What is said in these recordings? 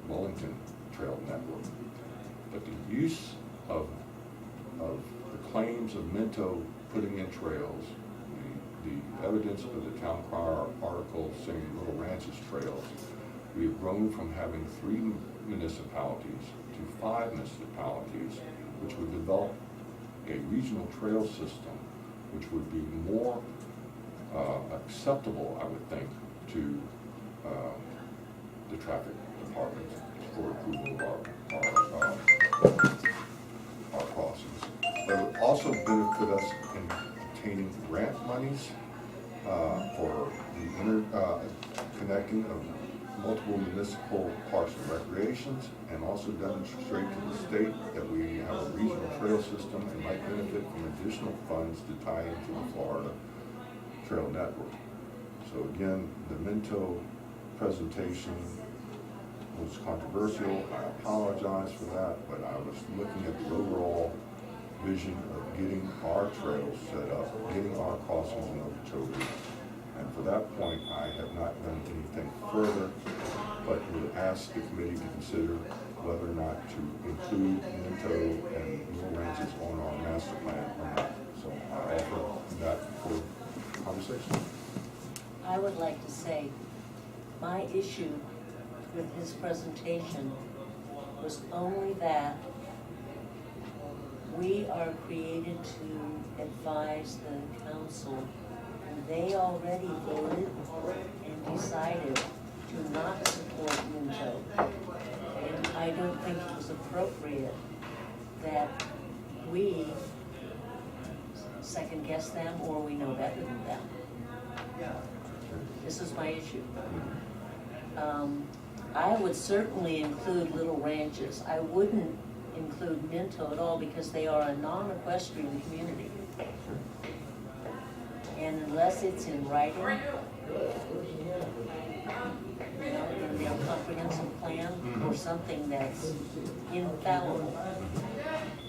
Wellington Trail Network. But the use of the claims of Minto putting in trails, the evidence of the town crier article saying Little Ranches trails, we have grown from having 3 municipalities to 5 municipalities, which would develop a regional trail system, which would be more acceptable, I would think, to the traffic department for approval of our crossings. It would also benefit us in obtaining grant monies for the connecting of multiple municipal parks and recreations, and also demonstrate to the state that we have a regional trail system and might benefit from additional funds to tie into the Florida Trail Network. So again, the Minto presentation was controversial. I apologize for that, but I was looking at the overall vision of getting our trails set up, getting our crossings in Okeechobee. And for that point, I have not done anything further, but would ask the committee to consider whether or not to include Minto and Little Ranches on our master plan or not. So I offer that for conversation. I would like to say, my issue with his presentation was only that we are created to advise the council, and they already voted and decided to not support Minto. And I don't think it was appropriate that we second guess them or we know better than them. This is my issue. I would certainly include Little Ranches. I wouldn't include Minto at all because they are a non-equestrian community. And unless it's in writing, in their comprehensive plan or something that's infallible,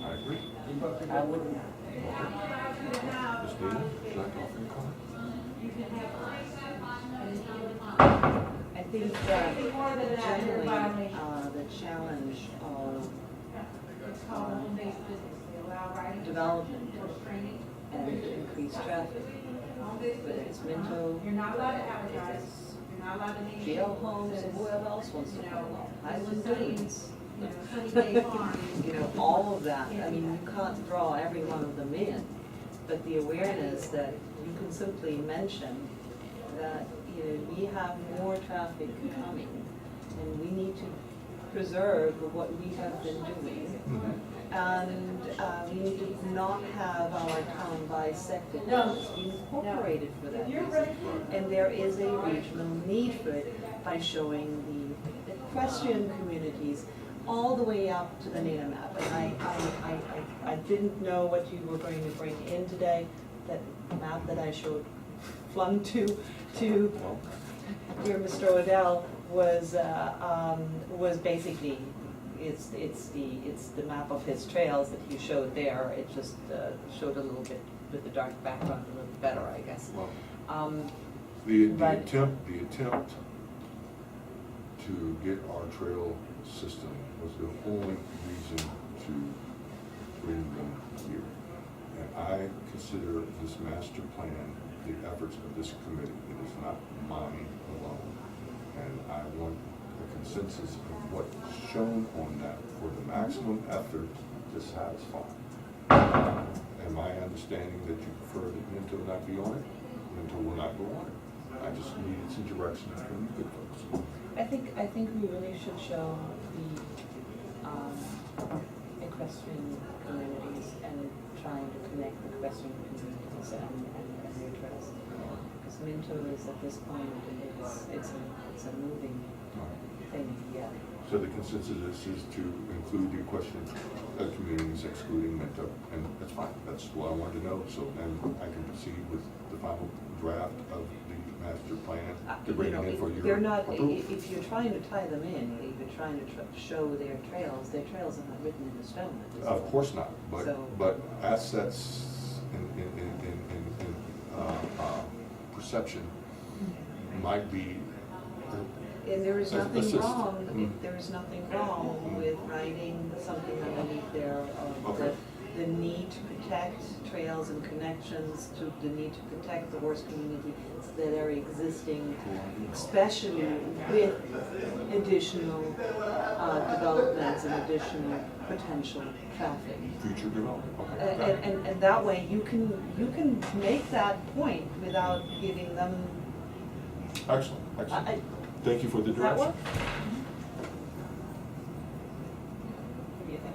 I agree. I wouldn't. Ms. Needham, would you like to offer any comment? I think that generally the challenge of development and increased traffic, whether it's Minto, jail homes, and whoever else wants to come along, Highland Greens, you know, all of that. I mean, you can't draw every one of them in, but the awareness that you can simply mention that, you know, we have more traffic coming, and we need to preserve what we have been doing. And we need to not have our town bisected. It's been incorporated for that reason. And there is a regional need for it by showing the equestrian communities all the way up to the NATA map. And I didn't know what you were going to bring in today. That map that I showed, flung to dear Mr. Odell was basically it's the map of his trails that he showed there. It just showed a little bit with the dark background a little better, I guess. Well, the attempt to get our trail system was the only reason to bring them here. And I consider this master plan the efforts of this committee. It is not mine alone. And I want a consensus of what's shown on that for the maximum effort to satisfy. And my understanding that you prefer that Minto not be on it, Minto will not go on it. I just needed some direction from you good folks. I think we really should show the equestrian communities and trying to connect the equestrian communities and their trails. Because Minto is at this point, it's a moving thing. Yeah. So the consensus is to include the equestrian communities excluding Minto, and that's fine. That's what I wanted to know. So then I can proceed with the final draft of the master plan to bring it in for your approval. If you're trying to tie them in, if you're trying to show their trails are not written in stone. Of course not, but So, but assets in perception might be And there is nothing assist. wrong, there is nothing wrong with writing something underneath there of the need to protect trails and connections, to the need to protect the horse community that are existing, especially with additional developments and additional potential traffic. Future development, okay. And that way you can make that point without giving them. Excellent, excellent. Thank you for the Does that direction. work? What do you think?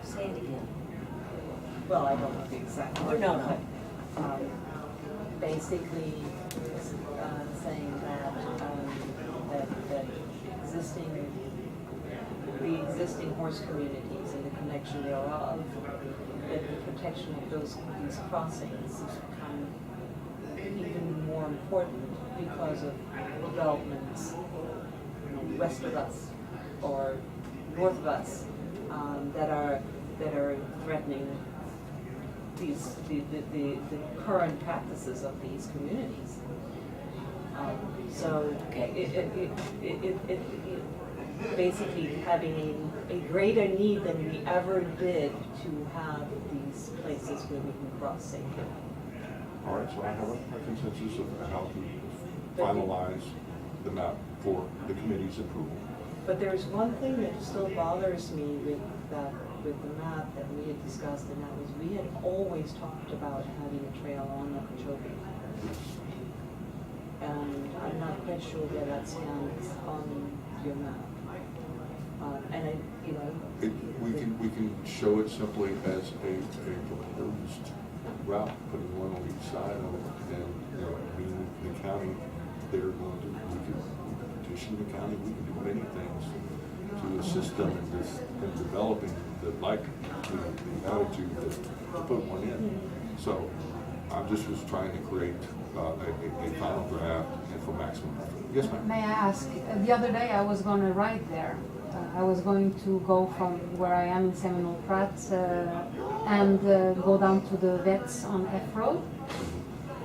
Say it again. Well, I don't know the exact word. No, no. but, basically, saying that, that the existing horse communities and the connection thereof, that the protection of these crossings become even more important because of developments west of us or north of us, that are threatening the current practices of these communities. So it basically having a greater need than we ever did to have these places where we can cross safely. All right, so I have a consensus of how to finalize the map for the committee's approval. But there's one thing that still bothers me with the map that we had discussed, and that was we had always talked about having a trail on Okeechobee. And I'm not quite sure where that stands on your map. And I, you know. We can show it simply as a proposed route, putting one on each side of it, and, you know, being the county, they're going to, we can petition the county, we can do many things to assist them in this, in developing the attitude to put one in. So I just was trying to create a final draft and for maximum effort. Yes, ma'am? May I ask, the other day I was going to ride there. I was going to go from where I am in Seminole Pratt and go down to the vets on F Road.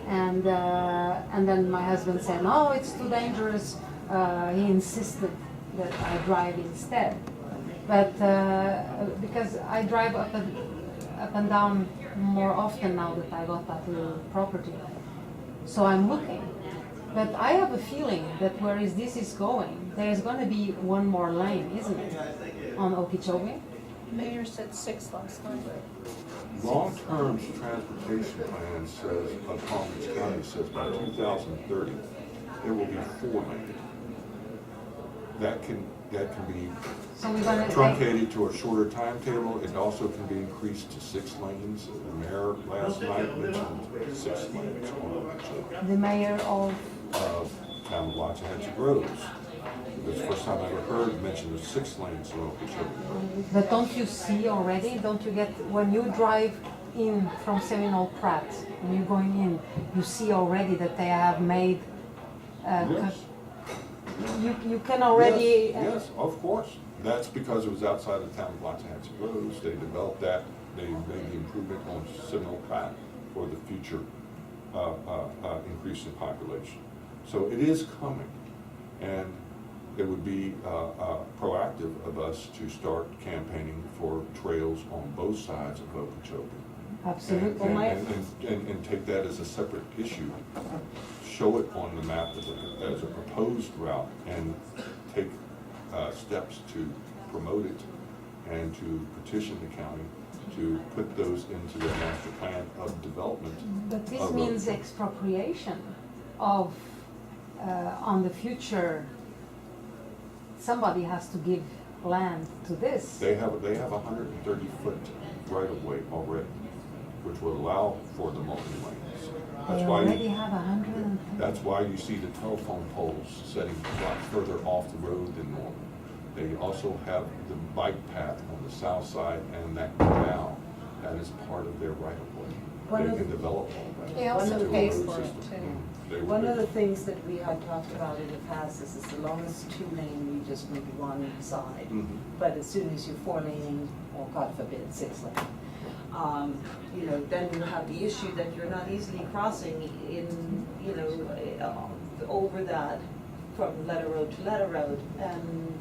And then my husband said, no, it's too dangerous. He insisted that I drive instead. But because I drive up and down more often now that I got that little property. So I'm looking. But I have a feeling that whereas this is going, there's going to be one more lane, isn't it, on Okeechobee? Mayor said 6 last night. Long-term transportation plan says, Palm Beach County says by 2030, there will be 4 lanes. That can be So we're going to truncated to a shorter timetable. It also can be increased to 6 lanes. The mayor last night mentioned 6 lanes on Okeechobee. the mayor of Town of Waxahachie Groves. It was the first time I ever heard mention of 6 lanes on Okeechobee. But don't you see already, don't you get, when you drive in from Seminole Pratt, when you're going in, you see already that they have made, Yes. you can already. Yes, of course. That's because it was outside the town of Waxahachie Groves. They developed that, they made the improvement on Seminole Pratt for the future increase in population. So it is coming, and it would be proactive of us to start campaigning for trails on both sides of Okeechobee. Absolutely. And take that as a separate issue. Show it on the map as a proposed route, and take steps to promote it and to petition the county to put those into the master plan of development. But this of means Okeechobee. expropriation of, on the future, somebody has to give land to this. They have a 130-foot right-of-way already, which will allow for the multi-lanes. That's They why already have 150. That's why you see the telephone poles setting a lot further off the road than normal. They also have the bike path on the south side and that canal. That is part of their right-of-way. They can develop all that. He also into a pays road for it, system. too. They will One pay. of the things that we had talked about in the past is as long as 2-lane, we just need one side. Mhm. But as soon as you're 4-laning, or God forbid, 6-lane, you know, then you have the issue that you're not easily crossing in, you know, over that from letter road to letter road, and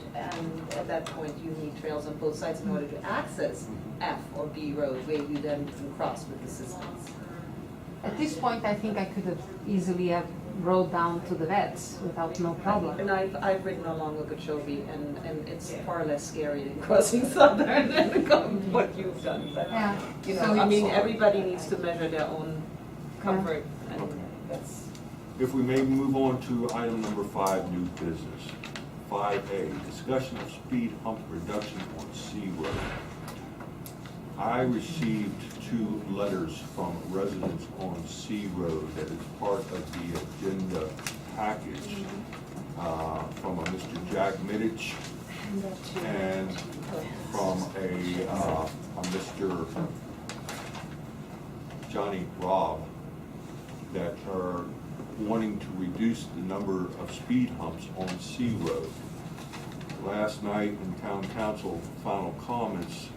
at that point, you need trails on both sides in order to access F or B road, where you then can cross with assistance. At this point, I think I could have easily have rode down to the vets without no problem. And I've ridden along Okeechobee, and it's far less scary than crossing Southern than what you've done, but, Yeah. you know, So I mean, it's- everybody needs to measure their own comfort, and that's. If we may move on to item number 5, new business. 5A, discussion of speed hump reduction on C Road. I received 2 letters from residents on C Road that is part of the agenda package from a Mr. Jack Middich and from a Mr. Johnny Robb that are wanting to reduce the number of speed humps on C Road. Last night in town council final comments,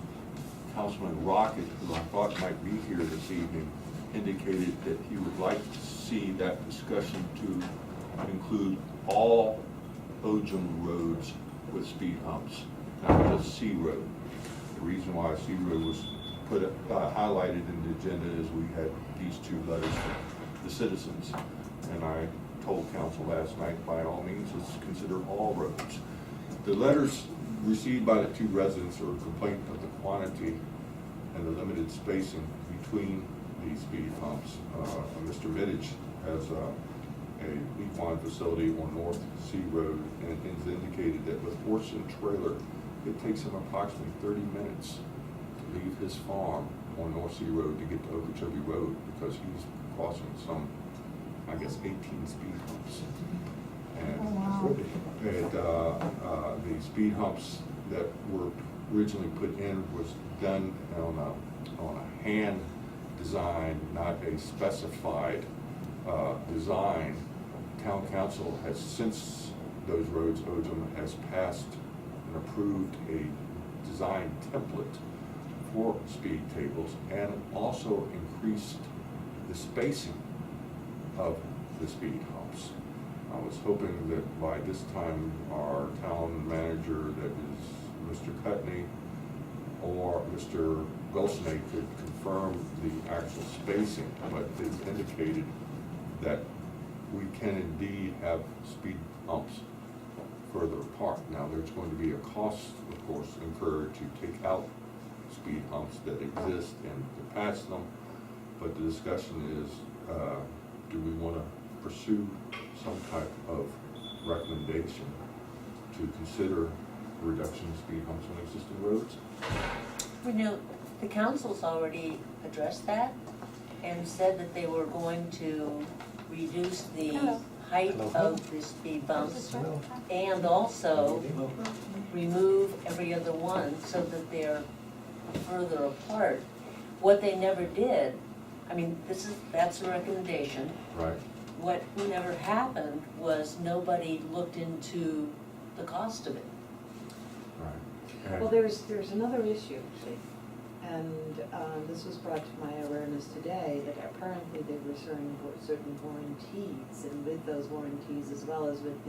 Councilman Rocket, who I thought might be here this evening, indicated that he would like to see that discussion to include all OJM roads with speed humps, not just C Road. The reason why C Road was highlighted in the agenda is we had these 2 letters from the citizens, and I told council last night, by all means, let's consider all roads. The letters received by the 2 residents are a complaint of the quantity and the limited spacing between these speed humps. Mr. Middich has a equine facility on North C Road, and has indicated that with horse and trailer, it takes him approximately 30 minutes to leave his farm on North C Road to get to Okeechobee Road, because he's crossing some, I guess, 18 speed humps. And the speed humps that were originally put in was done on a hand design, not a specified design. Town council has, since those roads, OJM has passed and approved a design template for speed tables, and also increased the spacing of the speed humps. I was hoping that by this time our town manager, that is Mr. Cutney, or Mr. Gulsnake, could confirm the actual spacing, but it's indicated that we can indeed have speed humps further apart. Now, there's going to be a cost, of course, incurred to take out speed humps that exist and to patch them, but the discussion is, do we want to pursue some type of recommendation to consider reduction of speed humps on existing roads? You know, the council's already addressed that and said that they were going to reduce the height of the speed bumps and also remove every other one so that they're further apart. What they never did, I mean, that's a recommendation. Right. What never happened was nobody looked into the cost of it. Right. And Well, there's another issue, actually, and this was brought to my awareness today, that apparently they were certain warranties, and with those warranties, as well as with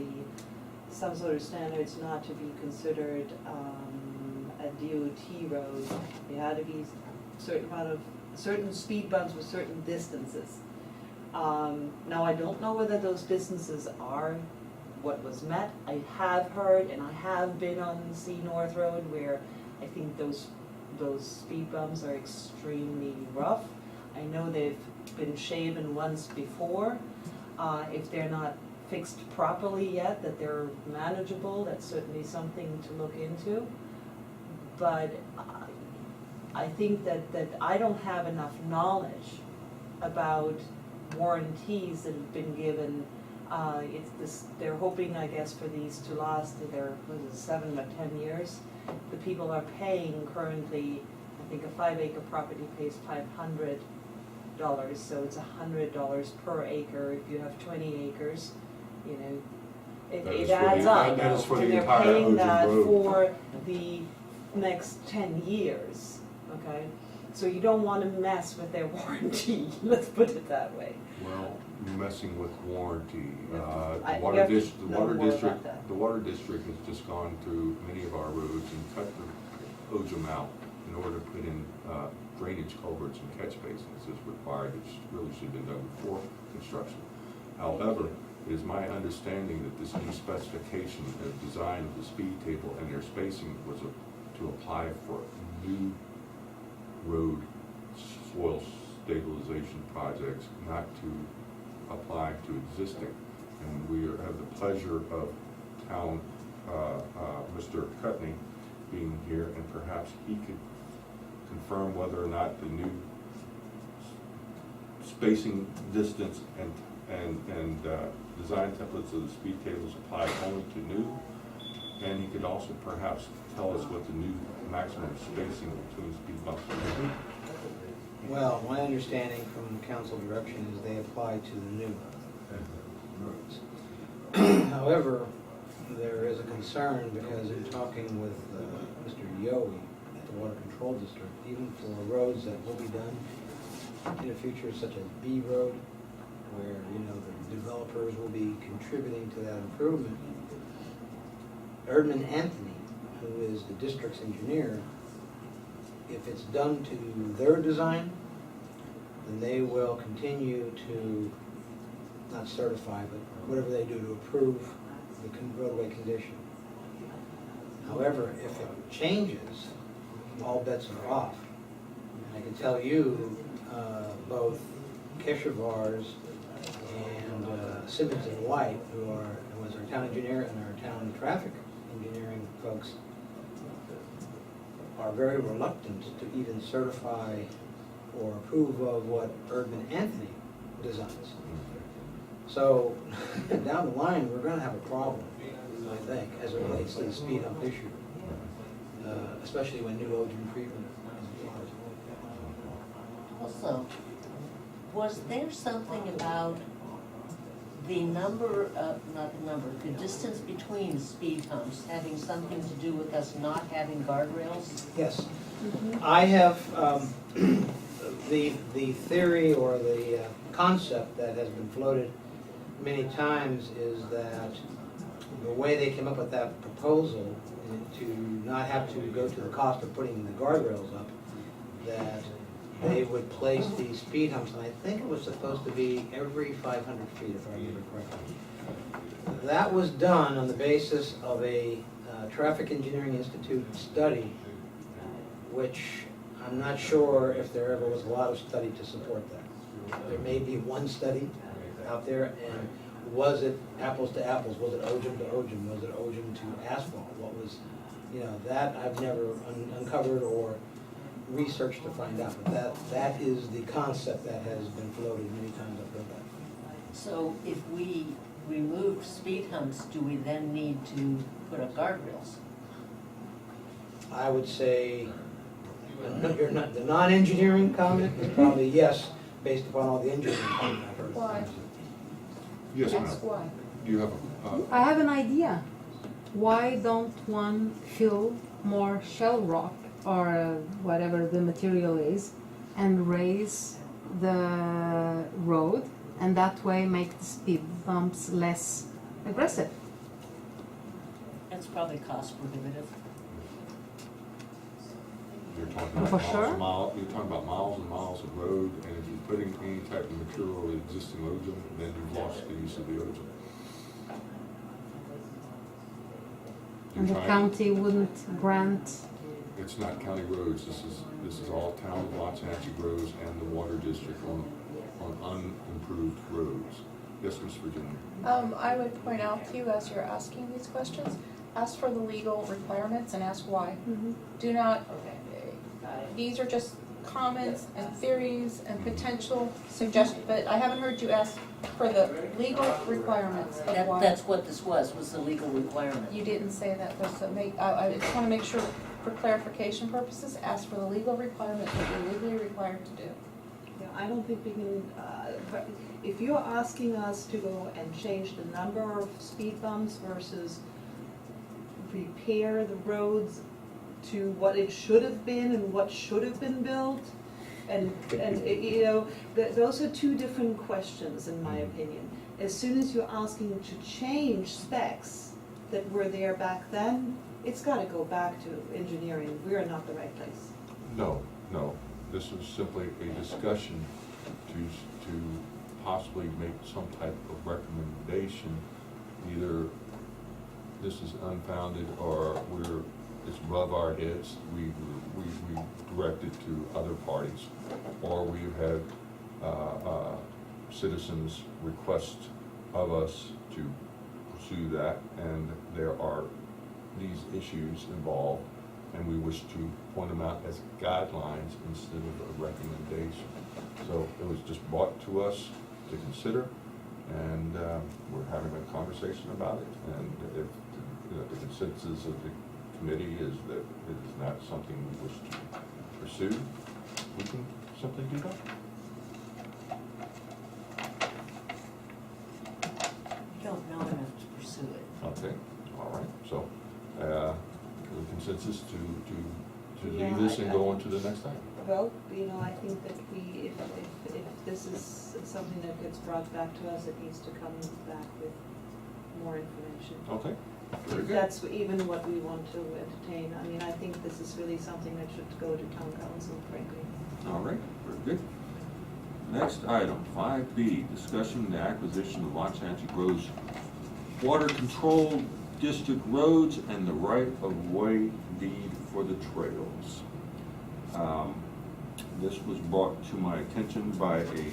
some sort of standards not to be considered a DOT road, there had to be certain speed bumps with certain distances. Now, I don't know whether those distances are what was met. I have heard, and I have been on C North Road, where I think those speed bumps are extremely rough. I know they've been shaven once before. If they're not fixed properly yet, that they're manageable, that's certainly something to look into. But I think that I don't have enough knowledge about warranties that have been given. They're hoping, I guess, for these to last either 7 or 10 years. The people are paying currently, I think a 5-acre property pays $500, so it's $100 per acre. If you have 20 acres, you know, That is it for the- adds up. that is for the And they're entire paying Ocean that Road. for the next 10 years, okay? So you don't want to mess with their warranty, let's put it that way. Well, messing with warranty, I- the you water have to district, know more about that. the water district has just gone through many of our roads and cut the ozone out in order to put in drainage culverts and catch basins as required. It really should have been done before construction. However, it is my understanding that this new specification of design of the speed table and their spacing was to apply for new road soil stabilization projects, not to apply to existing. And we have the pleasure of town, Mr. Cutney being here, and perhaps he could confirm whether or not the new spacing, distance, and design templates of the speed tables apply only to new. And he could also perhaps tell us what the new maximum spacing between speed bumps is. Well, my understanding from council direction is they apply to the new roads. However, there is a concern because in talking with Mr. Yowie at the Water Control District, even for roads that will be done in the future, such as B Road, where, you know, the developers will be contributing to that improvement, Erdman Anthony, who is the district's engineer, if it's done to their design, then they will continue to, not certify, but whatever they do to approve the roadway condition. However, if it changes, all bets are off. And I can tell you, both Keshavars and Simmons and White, who was our town engineer and our town traffic engineering folks, are very reluctant to even certify or approve of what Erdman Anthony designs. So down the line, we're gonna have a problem, I think, as it relates to the speed hump issue, especially when new ozone treatment is applied. Also, was there something about the number of, not the number, the distance between speed humps having something to do with us not having guardrails? Yes. I have, the theory or the concept that has been floated many times is that the way they came up with that proposal, to not have to go to the cost of putting the guardrails up, that they would place these speed humps, and I think it was supposed to be every 500 feet, if I remember correctly. That was done on the basis of a Traffic Engineering Institute study, which I'm not sure if there ever was a lot of study to support that. There may be one study out there, and was it apples to apples? Was it ozone to ozone? Was it ozone to asphalt? What was, you know, that I've never uncovered or researched to find out, but that is the concept that has been floated many times. I've heard that. So if we remove speed humps, do we then need to put up guardrails? I would say, you're not, the non-engineering comment is probably yes, based upon all the engineering comment I've heard. Why? Yes, ma'am. That's why. You have I have an idea. Why don't one fill more shell rock or whatever the material is and raise the road, and that way make the speed bumps less aggressive? That's probably cost prohibitive. You're talking about For miles sure. and miles, you're talking about miles and miles of road, and if you're putting any type of material with existing ozone, then you've lost the use of the ozone. You're And the trying- county wouldn't grant. It's not county roads, this is all town of Waxahachie roads and the water district on unimproved roads. Yes, Ms. Virginia? I would point out to you as you're asking these questions, ask for the legal requirements and ask why. Do not, these are just comments and theories and potential suggestions, but I haven't heard you ask for the legal requirements of why. That's what this was the legal requirement. You didn't say that, I just wanna make sure, for clarification purposes, ask for the legal requirements that you're legally required to do. Yeah, I don't think we can, but if you're asking us to go and change the number of speed bumps versus repair the roads to what it should have been and what should have been built, And, you know, those are two different questions, in my opinion. As soon as you're asking to change specs that were there back then, it's gotta go back to engineering. We're not the right place. No, no, this was simply a discussion to possibly make some type of recommendation. Either this is unfounded or it's above our heads, we direct it to other parties. Or we've had citizens request of us to pursue that, and there are these issues involved, and we wish to point them out as guidelines instead of a recommendation. So it was just brought to us to consider, and we're having a conversation about it. And if the consensus of the committee is that it is not something we wish to pursue, we can simply do that. You don't know enough to pursue it. Okay, all right, so, the consensus to Yeah, leave this and I- go on to the next item. Well, you know, I think that if this is something that gets brought back to us, it needs to come back with more information. Okay, very If good. that's even what we want to entertain. I mean, I think this is really something that should go to town council, frankly. All right, very good. Next item, 5B, discussion the acquisition of Waxahachie Groves Water Control District roads and the right-of-way deed for the trails. This was brought to my attention by a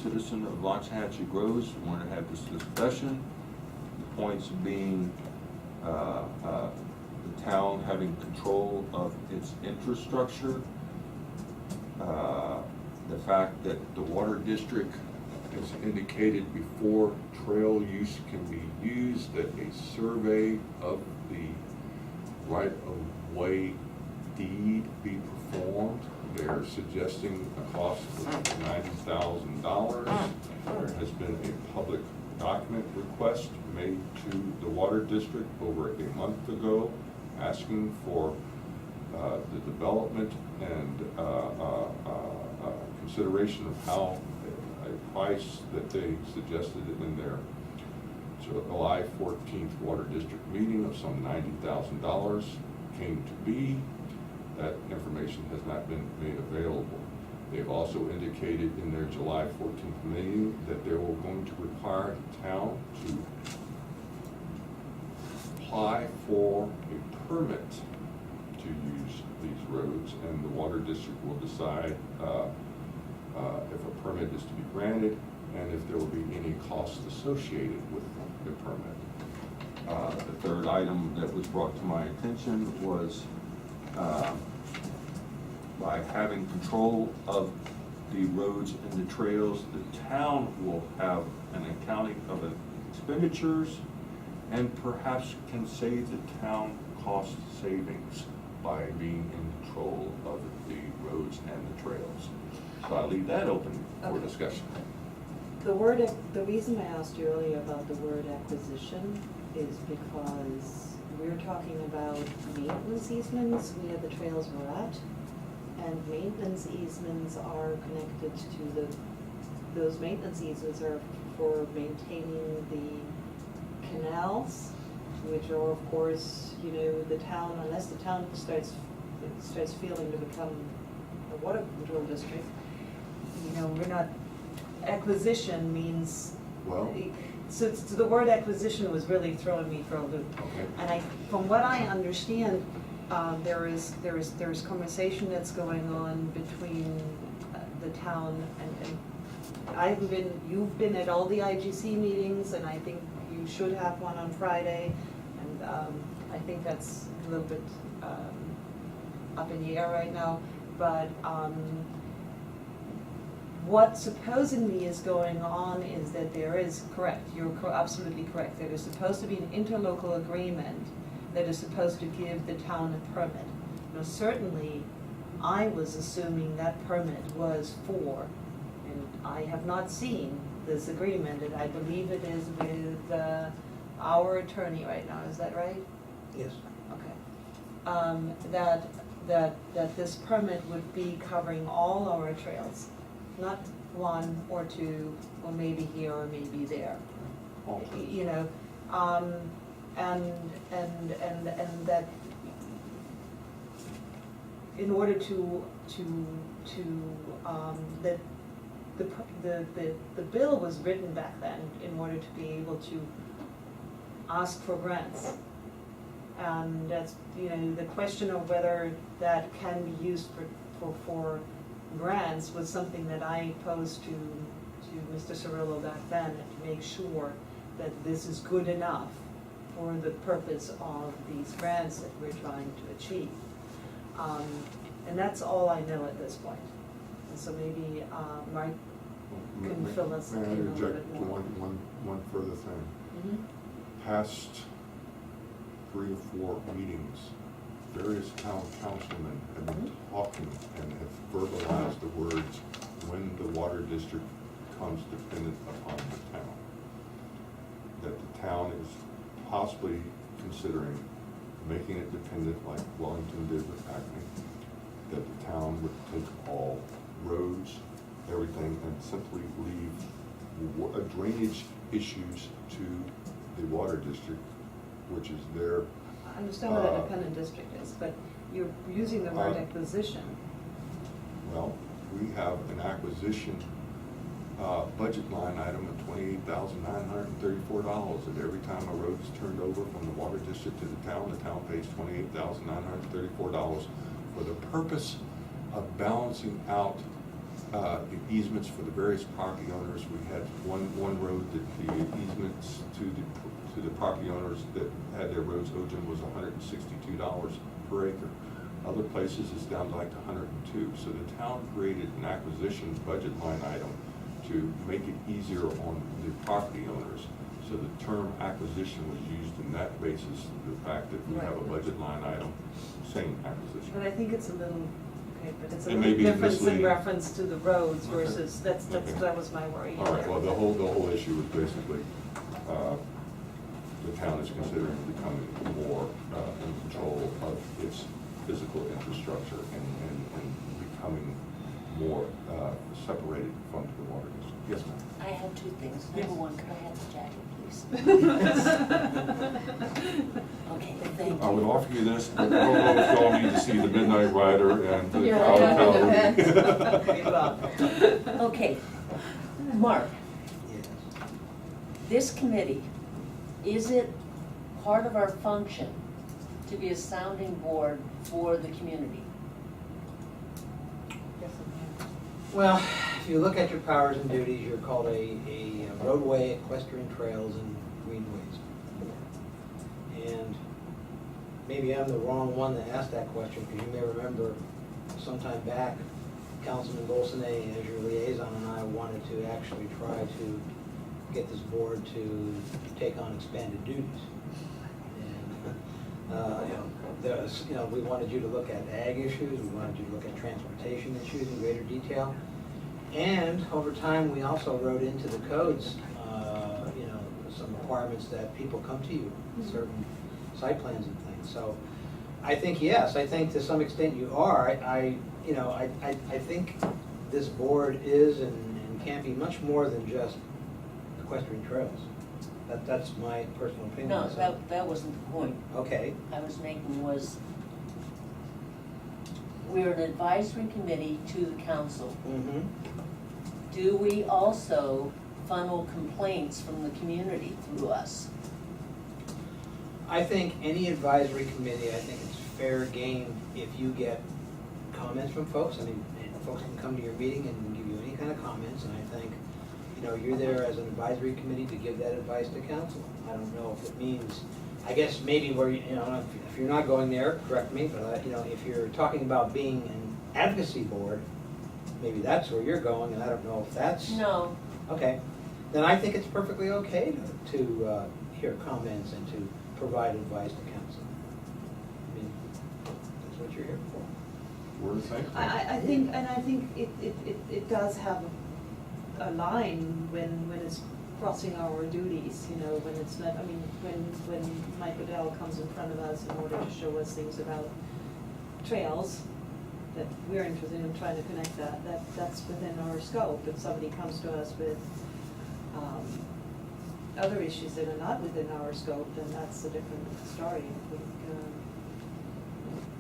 citizen of Waxahachie Groves, who wanted to have this discussion. The points being the town having control of its infrastructure, the fact that the water district has indicated before trail use can be used, that a survey of the right-of-way deed be performed. They're suggesting a cost of $90,000. There has been a public document request made to the water district over a month ago, asking for the development and consideration of how a price that they suggested in their July 14th water district meeting of some $90,000 came to be. That information has not been made available. They've also indicated in their July 14th meeting that they were going to require the town to apply for a permit to use these roads, and the water district will decide if a permit is to be granted and if there will be any costs associated with the permit. The third item that was brought to my attention was by having control of the roads and the trails, the town will have an accounting of expenditures and perhaps can save the town cost savings by being in control of the roads and the trails. So I'll leave that open for Okay. discussion. The reason I asked you earlier about the word acquisition is because we're talking about maintenance easements where the trails were at. And maintenance easements are connected to those maintenance easements are for maintaining the canals, which are of course, you know, the town, unless the town starts feeling to become a water control district, you know, we're not, acquisition means, Well, so the word acquisition was really throwing me for a loop. okay. And from what I understand, there is conversation that's going on between the town and you've been at all the IGC meetings, and I think you should have one on Friday, and I think that's a little bit up in the air right now, but what supposedly is going on is that there is, correct, you're absolutely correct, there is supposed to be an interlocal agreement that is supposed to give the town a permit. Now certainly, I was assuming that permit was for, and I have not seen this agreement, and I believe it is with our attorney right now, is that right? Yes. Okay. That that this permit would be covering all our trails, not one or two, or maybe here or maybe there. You know, and that in order that the bill was written back then in order to be able to ask for grants. And that's, you know, the question of whether that can be used for grants was something that I posed to Mr. Cirillo back then, to make sure that this is good enough for the purpose of these grants that we're trying to achieve. And that's all I know at this point. And so maybe Mike can fill us in a May I little interject bit more. one further thing? Mhm. Past 3 or 4 meetings, various town councilmen have been talking and have verbalized the words, when the water district becomes dependent upon the town. That the town is possibly considering making it dependent like Wellington did with Acme. That the town would take all roads, everything, and simply leave drainage issues to the water district, which is their. I understand what a dependent district is, but you're using the word acquisition. Well, we have an acquisition budget line item of $28,934, and every time a road is turned over from the water district to the town pays $28,934 for the purpose of balancing out the easements for the various property owners. We had one road that the easements to the property owners that had their roads owed was $162 per acre. Other places it's down to like $102. So the town created an acquisition budget line item to make it easier on the property owners. So the term acquisition was used in that basis, the fact that we have a budget line item saying acquisition. But I think it's a little, okay, but it's a It may little be difference in misleading. reference to the roads Okay. versus, Okay. that was my worry. All right, well, the whole issue was basically, the town is considering becoming more in control of its physical infrastructure and becoming more separated from the water district. Yes, ma'am. I have 2 things. Yes. Number 1, could I have the jacket, please? Okay, thank you. I would offer you this, but I don't know if y'all need to see the Midnight Rider and the Yeah, Cloud yeah, Tower. Okay, Mark, Yes. this committee, is it part of our function to be a sounding board for the community? Well, if you look at your powers and duties, you're called a roadway, equestrian trails, and greenways. And maybe I'm the wrong one to ask that question, because you may remember sometime back, Councilman Bolsonaro, as your liaison, and I wanted to actually try to get this board to take on expanded duties. And, we wanted you to look at ag issues, we wanted you to look at transportation issues in greater detail. And over time, we also wrote into the codes, some requirements that people come to you, certain site plans and things. So I think, yes, I think to some extent you are. I think this board is and can be much more than just equestrian trails. That's my personal opinion. No, So- that wasn't the point Okay, I was making was, we're an advisory committee to the council. mm-hmm. Do we also funnel complaints from the community through us? I think any advisory committee, I think it's fair game if you get comments from folks. I mean, folks can come to your meeting and give you any kind of comments, and I think, you're there as an advisory committee to give that advice to council. I don't know if it means, I guess maybe where, if you're not going there, correct me, but, if you're talking about being an advocacy board, maybe that's where you're going, and I don't know if that's. No, Okay, then I think it's perfectly okay to hear comments and to provide advice to council. I mean, that's what you're here for. We're the same. I think it does have a line when it's crossing our duties, when it's not, when Mike Odell comes in front of us in order to show us things about trails that we're interested in trying to connect that's within our scope. If somebody comes to us with, other issues that are not within our scope, then that's a different story.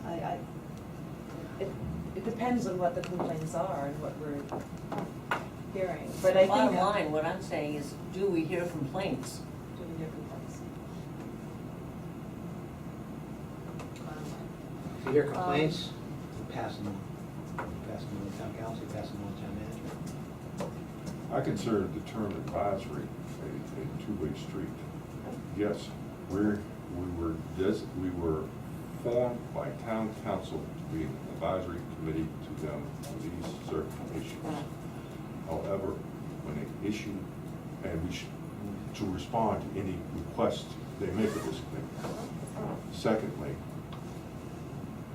I think, it depends on what the complaints are and what we're hearing, but I think. Bottom line, what I'm saying is, do we hear complaints? Do we hear complaints? If you hear complaints, you pass them on. You pass them on to town council, you pass them on to town manager. I consider the term advisory a two-way street. Yes, we were formed by town council to be an advisory committee to them on these certain issues. However, when they issue, and we should, to respond to any request they make of this committee. Secondly,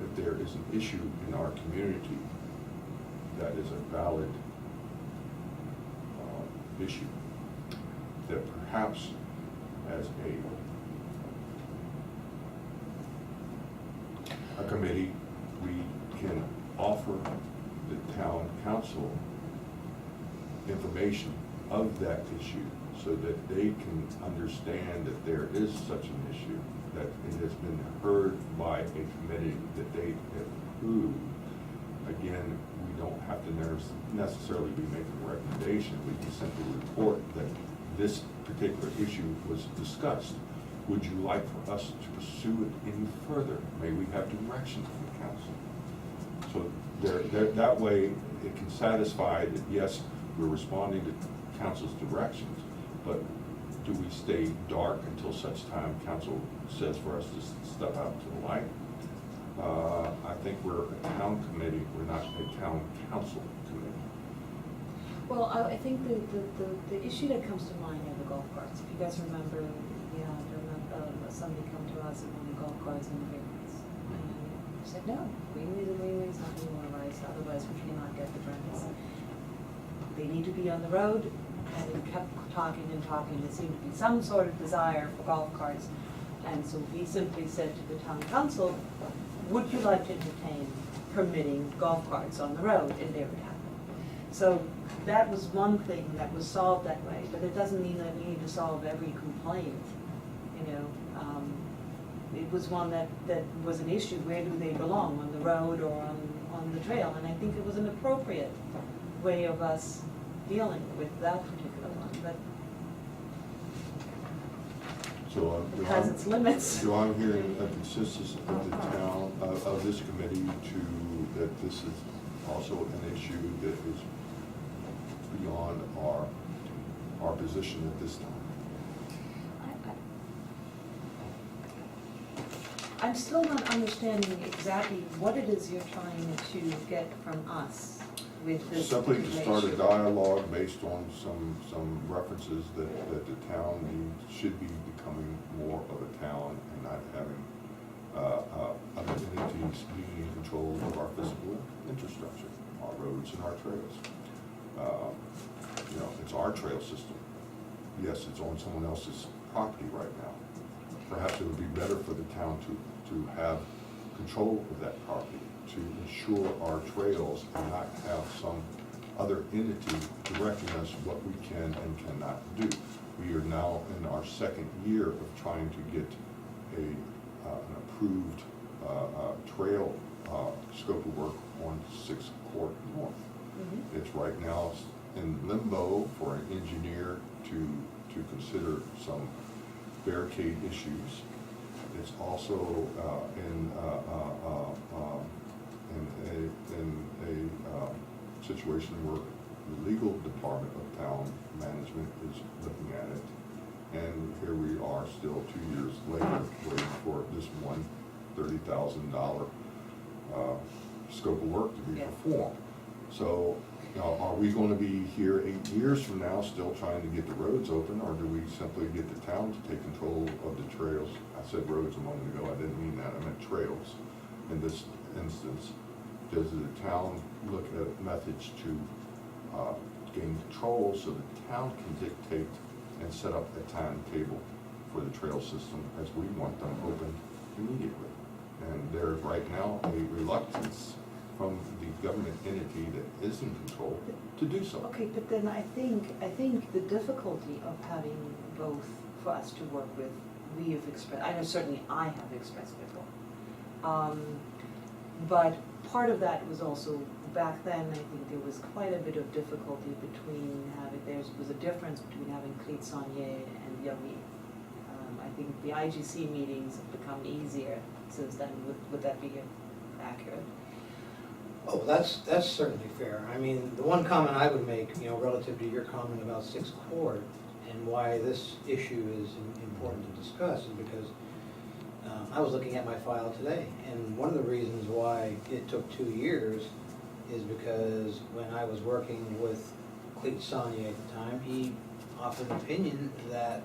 if there is an issue in our community that is a valid issue, that perhaps as a committee, we can offer the town council information of that issue so that they can understand that there is such an issue, that it has been heard by a committee that they have approved. Again, we don't have to necessarily be making a recommendation. We can simply report that this particular issue was discussed. Would you like for us to pursue it any further? May we have direction from the council? So that way it can satisfy that, yes, we're responding to council's directions, but do we stay dark until such time council says for us to step out to the light? I think we're a town committee, we're not a town council committee. Well, I think the issue that comes to mind are the golf carts. If you guys remember, somebody come to us and wanted golf carts in the fairgrounds. And we said, no, greenways, not anymore, otherwise we cannot get the grants. They need to be on the road, and we kept talking and talking. There seemed to be some sort of desire for golf carts. And so we simply said to the town council, would you like to entertain permitting golf carts on the road? And they would happen. So that was one thing that was solved that way, but it doesn't mean that we need to solve every complaint, you know. It was one that was an issue, where do they belong, on the road or on the trail? And I think it was an appropriate way of us dealing with that particular one, but So it has its limits. So I'm hearing a consensus of the town, of this committee that this is also an issue that is beyond our position at this time. I'm still not understanding exactly what it is you're trying to get from us with this Simply to start a issue. dialogue based on some references that the town should be becoming more of a town and not having other entities being in control of our physical infrastructure, our roads and our trails. You know, it's our trail system. Yes, it's on someone else's property right now. Perhaps it would be better for the town to have control of that property, to ensure our trails and not have some other entity directing us what we can and cannot do. We are now in our second year of trying to get an approved trail scope of work on 6th Court North. Mhm. It's right now in limbo for an engineer to consider some barricade issues. It's also in a situation where the legal department of town management is looking at it. And here we are still 2 years later waiting for this one $30,000 scope of work to be performed. So, are we going to be here 8 years from now still trying to get the roads open, or do we simply get the town to take control of the trails? I said roads a moment ago, I didn't mean that, I meant trails. In this instance, does the town look at methods to gain control so the town can dictate and set up a timetable for the trail system as we want them open immediately? And there's right now a reluctance from the government entity that is in control to do so. Okay, but then I think the difficulty of having both for us to work with, we have expressed, I know certainly I have expressed before. But part of that was also, back then, I think there was quite a bit of difficulty between having, there was a difference between having Clete Saunier and Yogi. I think the IGC meetings have become easier since then. Would that be accurate? Oh, that's certainly fair. I mean, the one comment I would make, relative to your comment about Sixth Court and why this issue is important to discuss is because I was looking at my file today, and one of the reasons why it took 2 years is because when I was working with Clete Saunier at the time, he offered an opinion that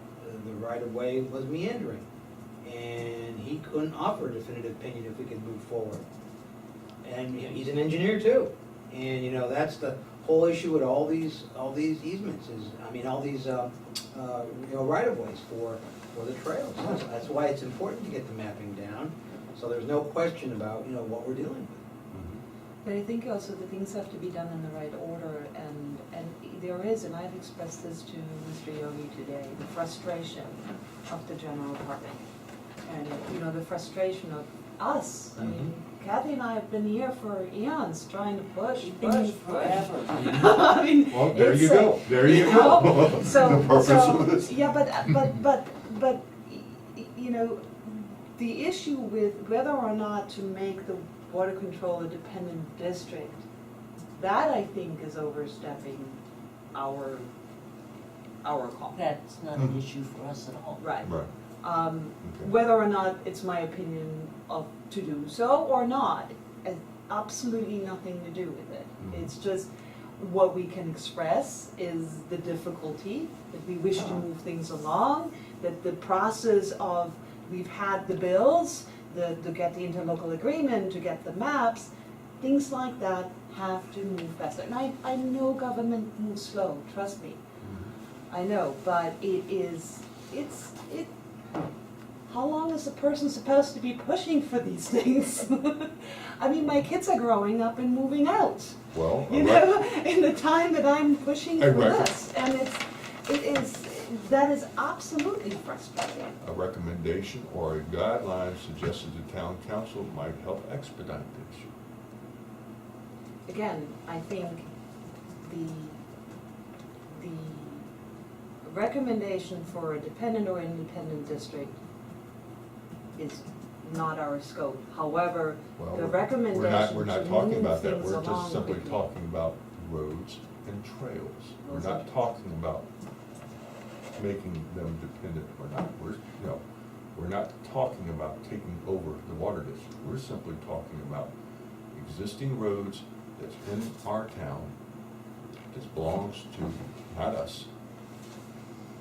the right-of-way was meandering, and he couldn't offer a definitive opinion if we could move forward. And he's an engineer too, and that's the whole issue with all these easements is, all these right-of-ways for the trails. That's why it's important to get the mapping down, so there's no question about what we're dealing with. But I think also the things have to be done in the right order, and there is, and I've expressed this to Mr. Yogi today, the frustration of the general public. And, the frustration of us. I mean, Kathy and I have been here for eons trying to push. Been here forever. I mean, Well, there it's you go, there you go. So, The purpose of this. yeah, but, the issue with whether or not to make the water control a dependent district, that I think is overstepping our call. That's not an issue for us at all. Right. Right. Okay. Whether or not it's my opinion of to do so or not, has absolutely nothing to do with it. Mhm. It's just what we can express is the difficulty, that we wish to move things along, that the process of, we've had the bills, to get the interlocal agreement, to get the maps, things like that have to move faster. And I know government moves slow, trust me. I know, but how long is a person supposed to be pushing for these things? I mean, my kids are growing up and moving out, Well, in the time that I'm pushing for Right. this. And that is absolutely frustrating. a recommendation or a guideline suggested to town council might help expedite the issue. Again, I think the recommendation for a dependent or independent district is not our scope. However, Well, the we're recommendation not to talking move about that, things we're just along simply would be- talking about roads and trails. We're Those not are- talking about making them dependent or not. We're not talking about taking over the water district. We're simply talking about existing roads that's in our town, that belongs to, not us.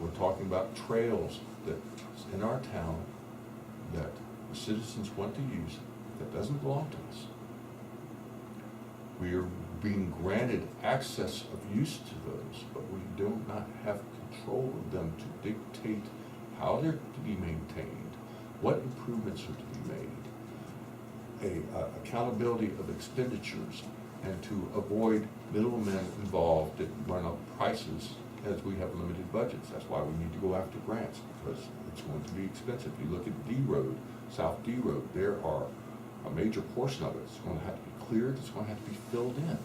We're talking about trails that's in our town that the citizens want to use, that doesn't belong to us. We are being granted access of use to those, but we do not have control of them to dictate how they're to be maintained, what improvements are to be made, accountability of expenditures, and to avoid middlemen involved that run up prices as we have limited budgets. That's why we need to go after grants, because it's going to be expensive. You look at D Road, South D Road, there are a major portion of it. It's going to have to be cleared, it's going to have to be filled in.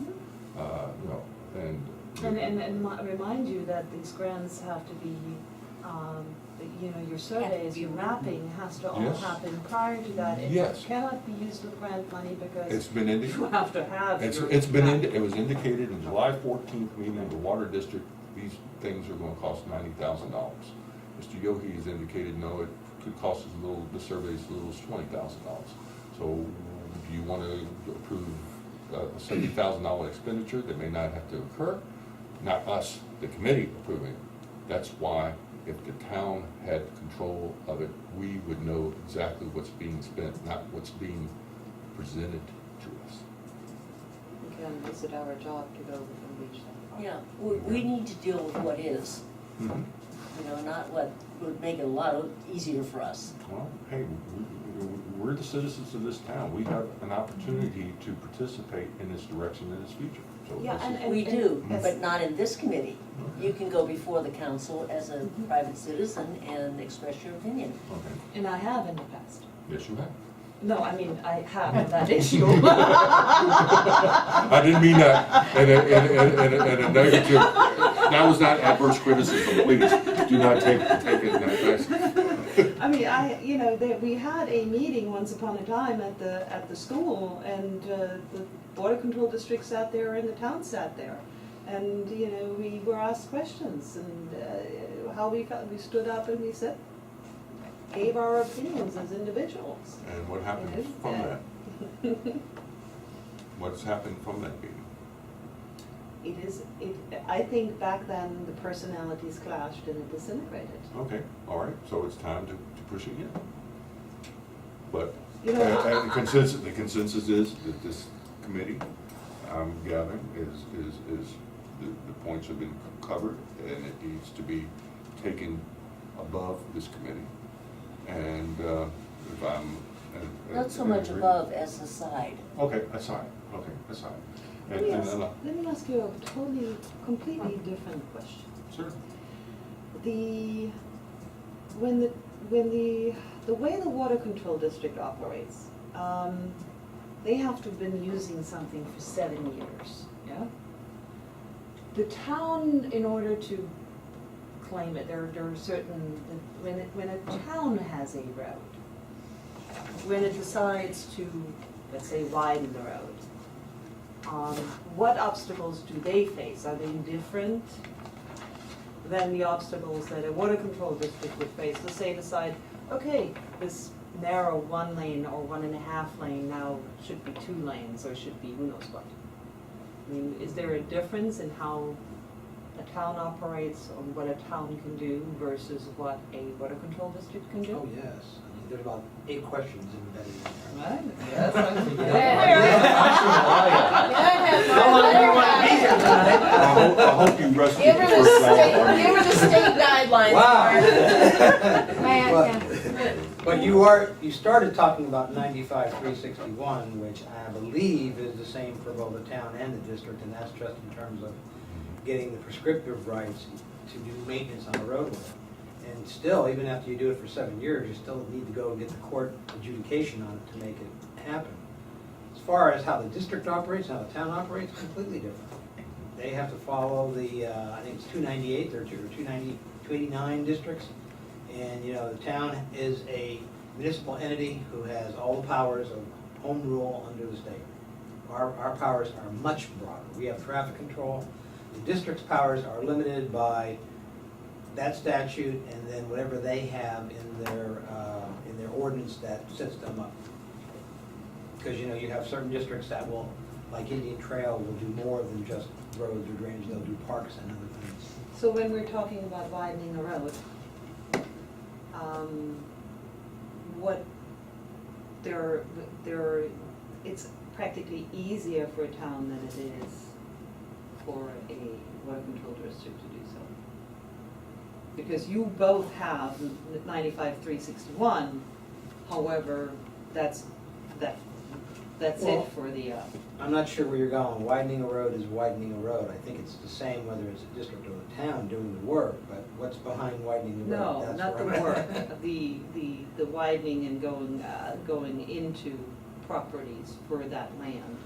And remind you that these grants have to be, your surveys, your mapping has to all Yes. happen prior to that. Yes. It cannot be used with grant money because It's been you indicated. have to have your. It was indicated in July 14th meeting of the Water District, these things are gonna cost $90,000. Mr. Yogi has indicated, no, it could cost us the survey's as little as $20,000. So do you wanna approve a $70,000 expenditure that may not have to occur? Not us, the committee approving. That's why if the town had control of it, we would know exactly what's being spent, not what's being presented to us. Again, is it our job to go and reach that? Yeah, we need to deal with what is, not what would make it a lot easier for us. Well, hey, we're we're the citizens of this town. We have an opportunity to participate in its direction and its future. So Yeah, this and- is- We do, Yes. but not in this committee. You can go before the council as a private citizen and express your opinion. Okay, And I have in the past. yes, you have. No, I mean, I have on that issue. I didn't mean that in a negative, that was not adverse criticism, please, do not take it in that fashion. I mean, we had a meeting once upon a time at the school, and the water control district sat there and the town sat there. And, we were asked questions, and how we felt, we stood up and we said, gave our opinions as individuals. And what happened from that? What's happened from that meeting? I think back then the personalities clashed and it disintegrated. Okay, all right, so it's time to push again. But, You know, and the consensus is that this committee, I'm gathering, is the points have been covered, and it needs to be taken above this committee. And if I'm. Not so much above as the side. Okay, aside. Let me ask you a completely different question. Sure. The way the water control district operates, they have to have been using something for 7 years, yeah? The town, in order to claim it, there are certain, when a town has a road, when it decides to, let's say, widen the road, what obstacles do they face? Are they different than the obstacles that a water control district would face? Let's say decide, okay, this narrow 1 lane or 1.5 lane now should be 2 lanes, or should be who knows what. I mean, is there a difference in how a town operates, or what a town can do versus what a water control district can do? Oh, yes. I mean, there's about 8 questions embedded in there. Right? Yes, How long do you want to be here tonight? I hope you rested Give the her first round. give her the state guidelines. Wow. Mark. But you started talking about 95-361, which I believe is the same for both the town and the district, and that's just in terms of getting the prescriptive rights to do maintenance on a roadway. And still, even after you do it for 7 years, you still need to go and get the court adjudication on it to make it happen. As far as how the district operates, how the town operates, completely different. They have to follow the, I think it's 298, or 289 districts. And, the town is a municipal entity who has all the powers of home rule under the state. Our powers are much broader. We have traffic control. The district's powers are limited by that statute and then whatever they have in their ordinance that sets them up. Because, you have certain districts that will, like Indian Trail, will do more than just roads or drainage. They'll do parks and other things. So when we're talking about widening a road, it's practically easier for a town than it is for a water control district to do so. Because you both have 95-361, however, that's it for the, I'm not sure where you're going. Widening a road is widening a road. I think it's the same whether it's a district or a town doing the work, but what's behind widening the road? no, That's not the where I'm- work, the widening and going into properties for that land.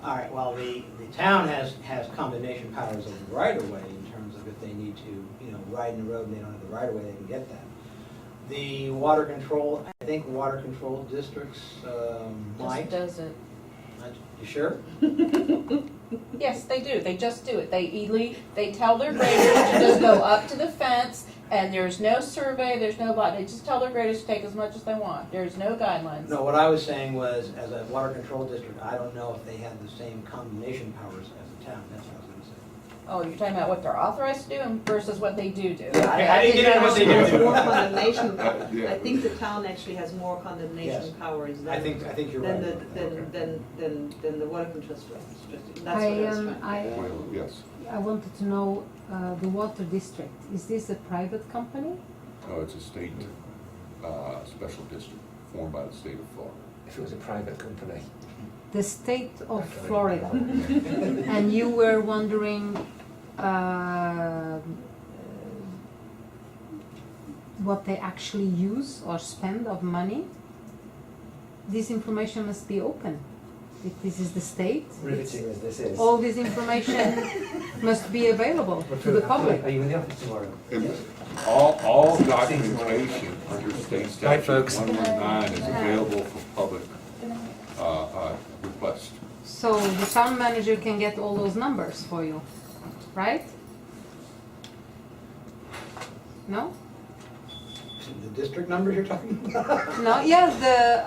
All right, well, the town has condemnation powers of the right of way in terms of if they need to, widen the road and they don't have the right of way, they can get that. The water control, I think water control districts might. Just does it. You sure? Yes, they do. They just do it. They tell their graders to just go up to the fence, and there's no survey, there's no blah. They just tell their graders to take as much as they want. There's no guidelines. No, what I was saying was, as a water control district, I don't know if they have the same condemnation powers as a town. That's what I was going to say. Oh, you're talking about what they're authorized to do versus what they do. I didn't get into what they do. More condemnation, Yeah. I think the town actually has more condemnation Yes. powers I than, think you're than right. than the water control district. That's what I was trying to. Well, yes. I wanted to know, the water district, is this a private company? Oh, it's a state special district formed by the state of Florida. if it was a private company. The state of Florida. And you were wondering what they actually use or spend of money. This information must be open. If this is the state, Riveting as this is. all this information must be available to the public. Are you in the office tomorrow? And all documentation under state statute folks. 119 is available for public request. So the town manager can get all those numbers for you, right? No? The district numbers you're talking about? No, yes,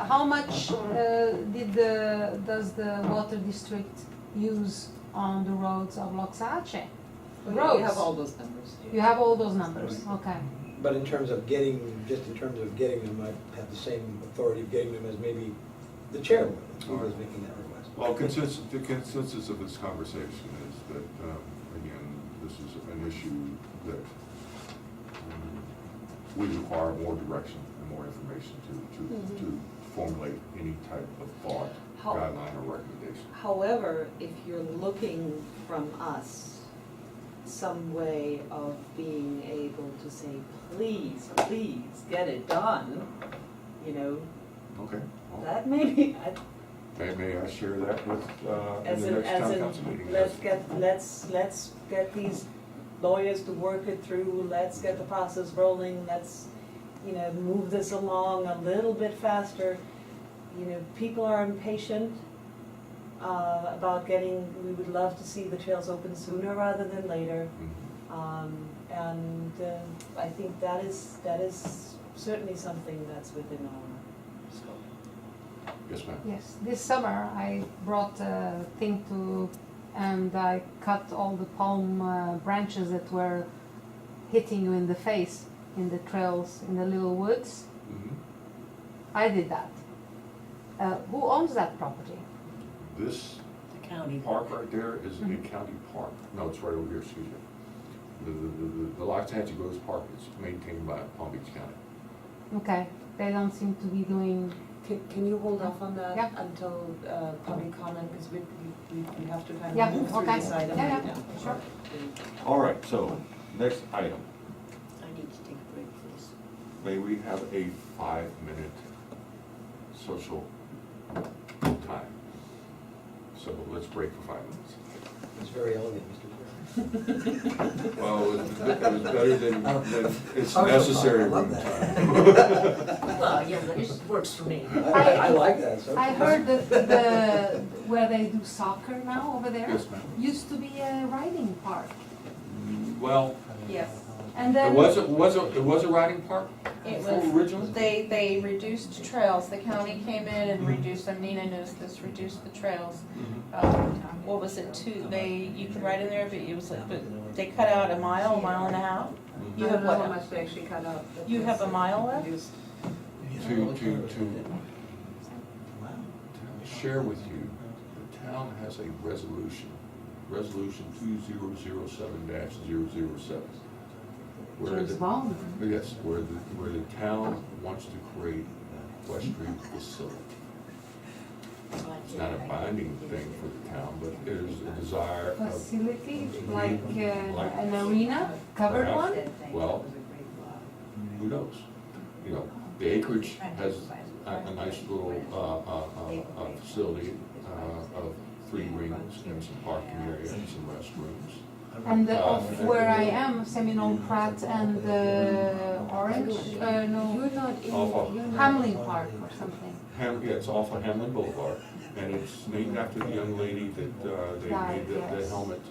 how much does the water district use on the roads of Loxace? We have all those numbers. You have all those numbers, okay. But in terms of getting them, I have the same authority of getting them as maybe the chair would, who was making that request. Well, the consensus of this conversation is that, again, this is an issue that we require more direction and more information to formulate any type of thought, guideline, or recommendation. However, if you're looking from us some way of being able to say, please, please, get it done, you know, Okay. Well, that may be, may I share that with, in as the in, next as town in, council meeting? let's get these lawyers to work it through, let's get the process rolling, let's, you know, move this along a little bit faster. You know, people are impatient about getting, we would love to see the trails open sooner rather than later. Mhm. And I think that is certainly something that's within our scope. Yes, ma'am. Yes, this summer I brought a thing and I cut all the palm branches that were hitting you in the face in the trails, in the little woods. Mhm. I did that. Who owns that property? This The county. park right there is a county park. No, it's right over here, excuse me. The Loxahatchee Rose Park is maintained by Palm Beach County. Okay, they don't seem to be doing. Can you hold off on that Yeah. until public comment, because we have to kind Yeah, of move through okay. this item Yeah, right yeah, now. sure. All right, so, next item. I need to take a break for this. May we have a 5-minute social time? So let's break for 5 minutes. It's very elegant, Mr. Chair. Well, it was better than it's Oh, necessary I love room that. time. Well, yeah, that works for me. I like that. So. I heard that where they do soccer now over there Yes, ma'am. used to be a riding park, Well, Yes. and It then was a riding park It before was, originally? they reduced trails, the county came in and reduced them, Nina knows this, reduced the trails. What was it, you could ride in there, but it was like, but they cut out a mile and a half? You have how what, much they actually cut out. you have a mile left? To share with you, the town has a resolution 2007-007. Where James the, Bond. yes, where the town wants to create equestrian facility. It's not a binding thing for the town, but it is a desire of. Facility, like an arena, covered one? Well, who knows? You know, the acreage has a nice little facility of 3 rings and some parking area and some restrooms. And of where I am, Seminole Pratt and Orange, no, Hamlin Park or something. Yeah, it's off of Hamlin Boulevard, and it's named after the young lady that they made the Yes. helmet.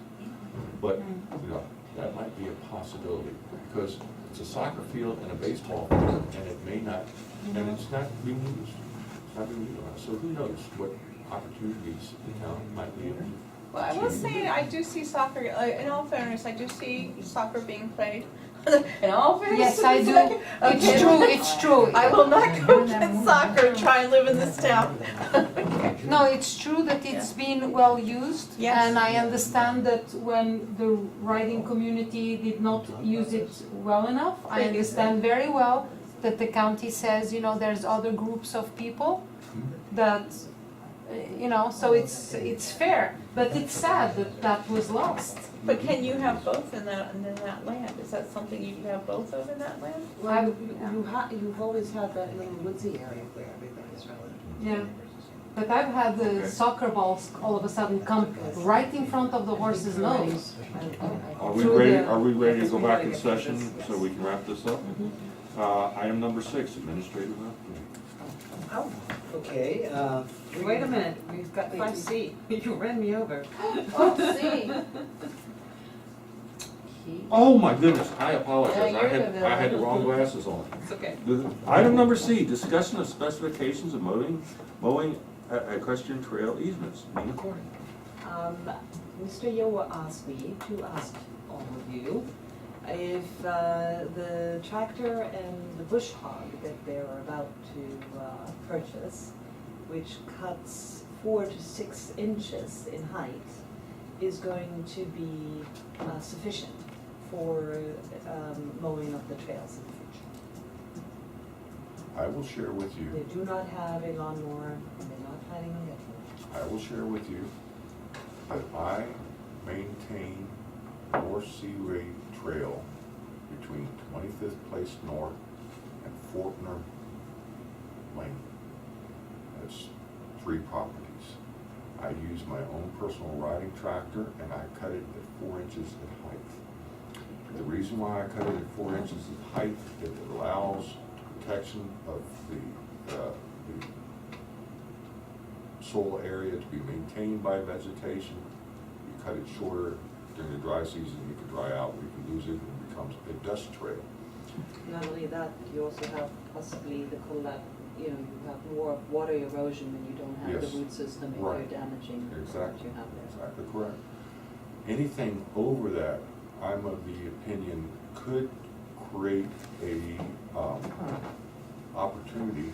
But, you know, that might be a possibility, because it's a soccer field and a baseball field, and it may not, and it's not being used. It's not being utilized, so who knows what opportunities the town might be able to. Well, I will say, I do see soccer, in all fairness, I do see soccer being played. In all fairness. Yes, I do. Okay. It's true, it's true. I will not go play soccer and try and live in this town. No, it's true that it's been well used. Yes. And I understand that when the riding community did not use it well enough, I understand very well that the county says, you know, there's other groups of people that, so it's fair, but it's sad that that was lost. But can you have both in that land? Is that something you can have both of in that land? Well, you've always had that little woodsy area where everything is relative. Yeah, but I've had the soccer balls all of a sudden come right in front of the horse's nose. Are we Through ready, the- are we ready to go We back gotta in get through session this. so we can wrap this up? Item number 6, administrative update. Oh, Okay, wait a minute, we've got 5C. You ran me over. Oh, see. Oh my goodness, I apologize, Yeah, I you're had, the I had the villain. wrong glasses on. It's okay. Item number C, discussion of specifications of mowing equestrian trail easements. Nina Corning. Mr. Yoa asked me to ask all of you if the tractor and the bush hog that they're about to purchase, which cuts 4 to 6 inches in height, is going to be sufficient for mowing of the trails in the future. I will share with you. They do not have a lawnmower, and they're not planning on getting one. I will share with you that I maintain North Sea Ray Trail between 25th Place North and Fortner Lane. That's 3 properties. I use my own personal riding tractor and I cut it at 4 inches in height. The reason why I cut it at 4 inches in height, it allows protection of the soil area to be maintained by vegetation. You cut it shorter during the dry season, you can dry out, you can lose it, and it becomes a dust trail. Not only that, you also have possibly the you have more water erosion when you don't have Yes. the root system if Right. you're damaging what Exactly. you have there. Exactly correct. Anything over that, I'm of the opinion, could create a opportunity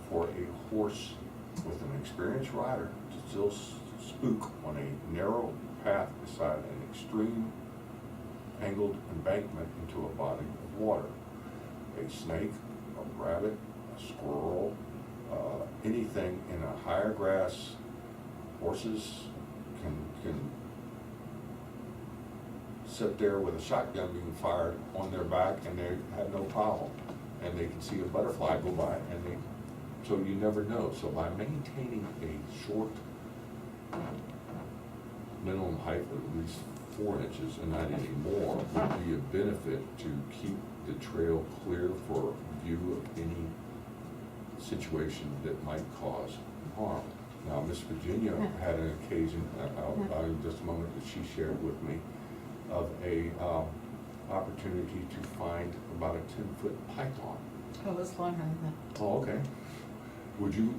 for a horse with an experienced rider to still spook on a narrow path beside an extreme angled embankment into a body of water. A snake, a rabbit, a squirrel, anything in a higher grass, horses can sit there with a shotgun being fired on their back and they have no problem. And they can see a butterfly go by and so you never know. So by maintaining a short minimum height of at least 4 inches and not any more would be a benefit to keep the trail clear for view of any situation that might cause harm. Now, Miss Virginia had an occasion, in just a moment, that she shared with me of a opportunity to find about a 10-foot python. Oh, it's longer than that. Oh, okay. Would you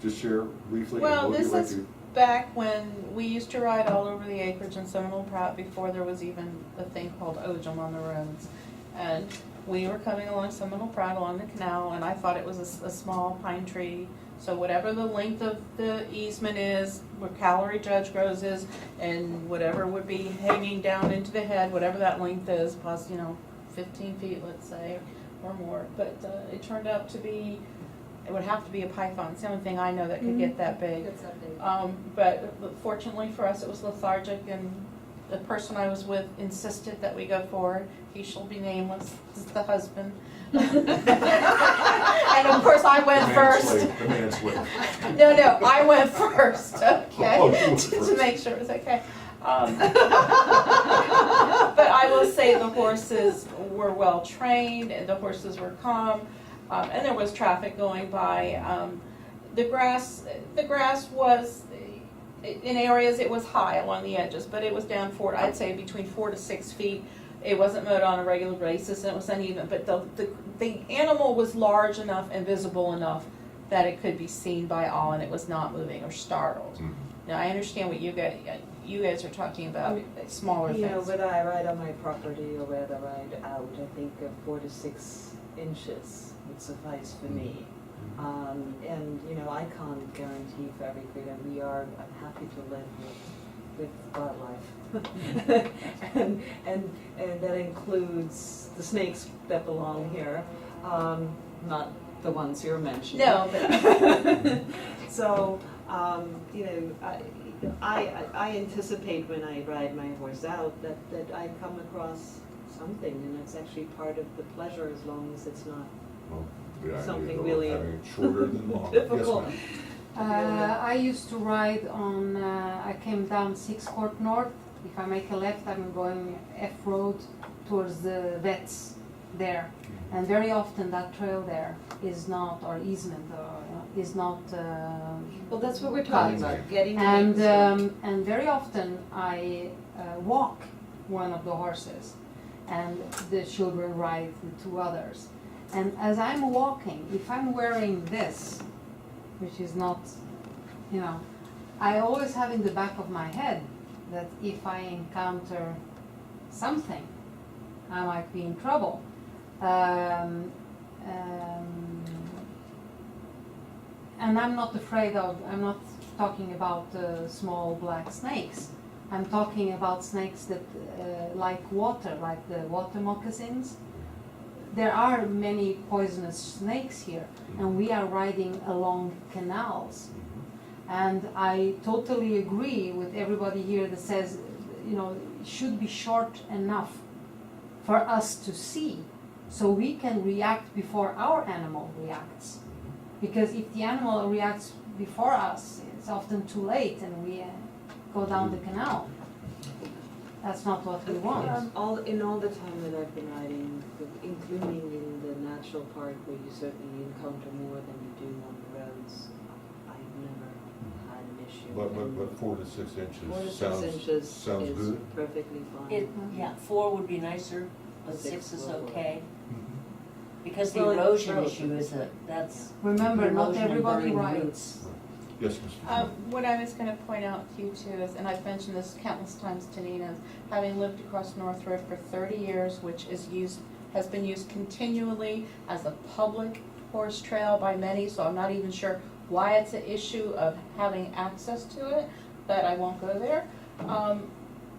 just share briefly? Well, what this you'd like is to- back when we used to ride all over the acreage in Seminole Pratt before there was even a thing called OJM on the roads. And we were coming along Seminole Pratt along the canal, and I thought it was a small pine tree. So whatever the length of the easement is, where Calorie Judge Grows is, and whatever would be hanging down into the head, whatever that length is, plus, 15 feet, let's say, or more. But it turned out to be, it would have to be a python. It's the only thing I know that could get that big. But fortunately for us, it was lethargic, and the person I was with insisted that we go forward. He shall be nameless. This is the husband. And of course, I went first. The man's slave. No, I went first, okay, Oh, you went to first. make sure it was okay. But I will say the horses were well trained, and the horses were calm, and there was traffic going by. The grass was, in areas it was high along the edges, but it was down I'd say between 4 to 6 feet. It wasn't mowed on a regular basis, and it was uneven, but the animal was large enough and visible enough that it could be seen by all, and it was not moving or startled. Mhm. Now, I understand what you guys are talking about, smaller You know, things. whether I ride on my property or whether I ride out, I think 4 to 6 inches would suffice for me. And, I can't guarantee for every creature. I'm happy to live with wildlife. and that includes the snakes that belong here. Not the ones you're mentioning. No, but So, you know, I anticipate when I ride my horse out that I come across something, and it's actually part of the pleasure as long as it's not Well, the idea something of really having it shorter than long. difficult. Yes, ma'am. I used to ride on, I came down 6 Court North. If I make a left, I'm going F Road towards the vets there. And very often that trail there is not, or easement, is not. Well, that's what we're talking about, getting the And, maintenance. and very often I walk one of the horses and the children ride the 2 others. And as I'm walking, if I'm wearing this, which is not, you know, I always have in the back of my head that if I encounter something, I might be in trouble. And I'm not afraid of, I'm not talking about small black snakes. I'm talking about snakes that like water, like the water moccasins. There are many poisonous snakes here, and we are riding along canals. And I totally agree with everybody here that says, you know, it should be short enough for us to see, so we can react before our animal reacts. Because if the animal reacts before us, it's often too late and we go down the canal. That's not what we want. All the time that I've been riding, including in the natural park where you certainly encounter more than you do on the roads, I've never had an issue. But 4 to 6 inches 4 to 6 sounds, inches sounds is good. perfectly fine. It, yeah, 4 would be nicer, but 6 6 is will work. okay. Mhm. Because the Well, it's erosion erosion. issue is that's. Remember, not erosion and everybody burning rides. roots. Yes, Mr. Chairman. what I was gonna point out to you too is, and I've mentioned this countless times to Nina, is having lived across North Road for 30 years, which has been used continually as a public horse trail by many, so I'm not even sure why it's an issue of having access to it, but I won't go there.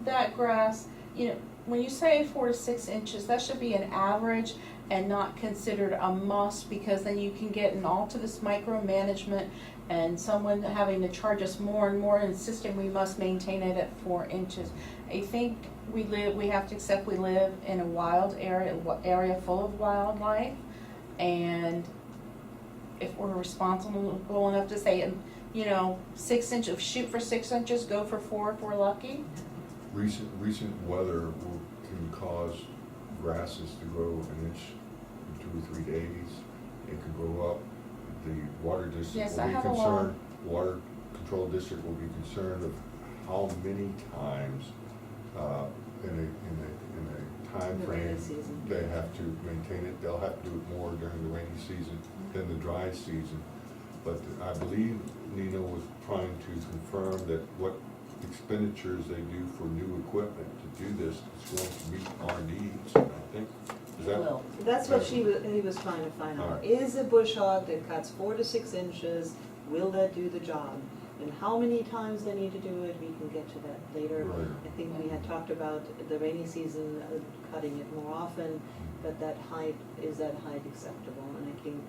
That grass, you know, when you say 4 to 6 inches, that should be an average and not considered a must, because then you can get in all to this micromanagement and someone having to charge us more and more, insisting we must maintain it at 4 inches. I think we have to accept we live in a wild area full of wildlife, and if we're responsible enough to say, you know, 6 inches, shoot for 6 inches, go for 4 if we're lucky. Recent weather can cause grasses to grow an inch in 2 or 3 days. It can grow up. The water district Yes, will I be have a concerned, water control district will be concerned of how many times in a time In the rainy frame season. they have to maintain it. They'll have to do it more during the rainy season than the dry season. But I believe Nina was trying to confirm that what expenditures they do for new equipment to do this is going to meet our needs, I think. Is that? Well, That's what he was trying to find out. Alright. Is a bush hog that cuts 4 to 6 inches, will that do the job? And how many times they need to do it, we can get to that later. Right. I think we had talked about the rainy season, cutting it more often, but that height, is that height acceptable? And I think,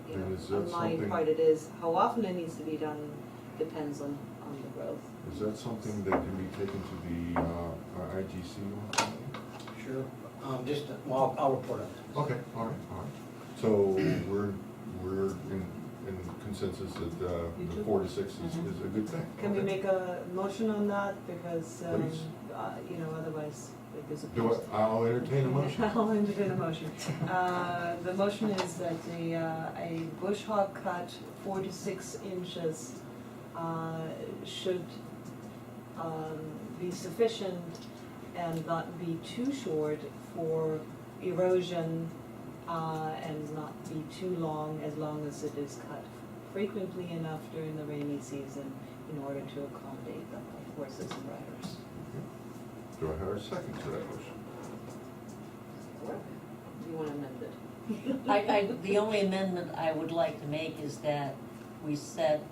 you And is know, that on my something- part it is. How often it needs to be done depends on the growth. Is that something that can be taken to the IGC? Sure. Well, I'll report on that. Okay, all right. So we're in consensus that the 4 to 6 is a good thing. Can we Okay. make a motion on that? Because, Please. you know, otherwise it goes. Do it, I'll entertain a motion. I'll entertain a motion. The motion is that a bush hog cut 4 to 6 inches should be sufficient and not be too short for erosion and not be too long as it is cut frequently enough during the rainy season in order to accommodate the horses and riders. Do I hear a second to that motion? Do you want to amend it? the only amendment I would like to make is that we set,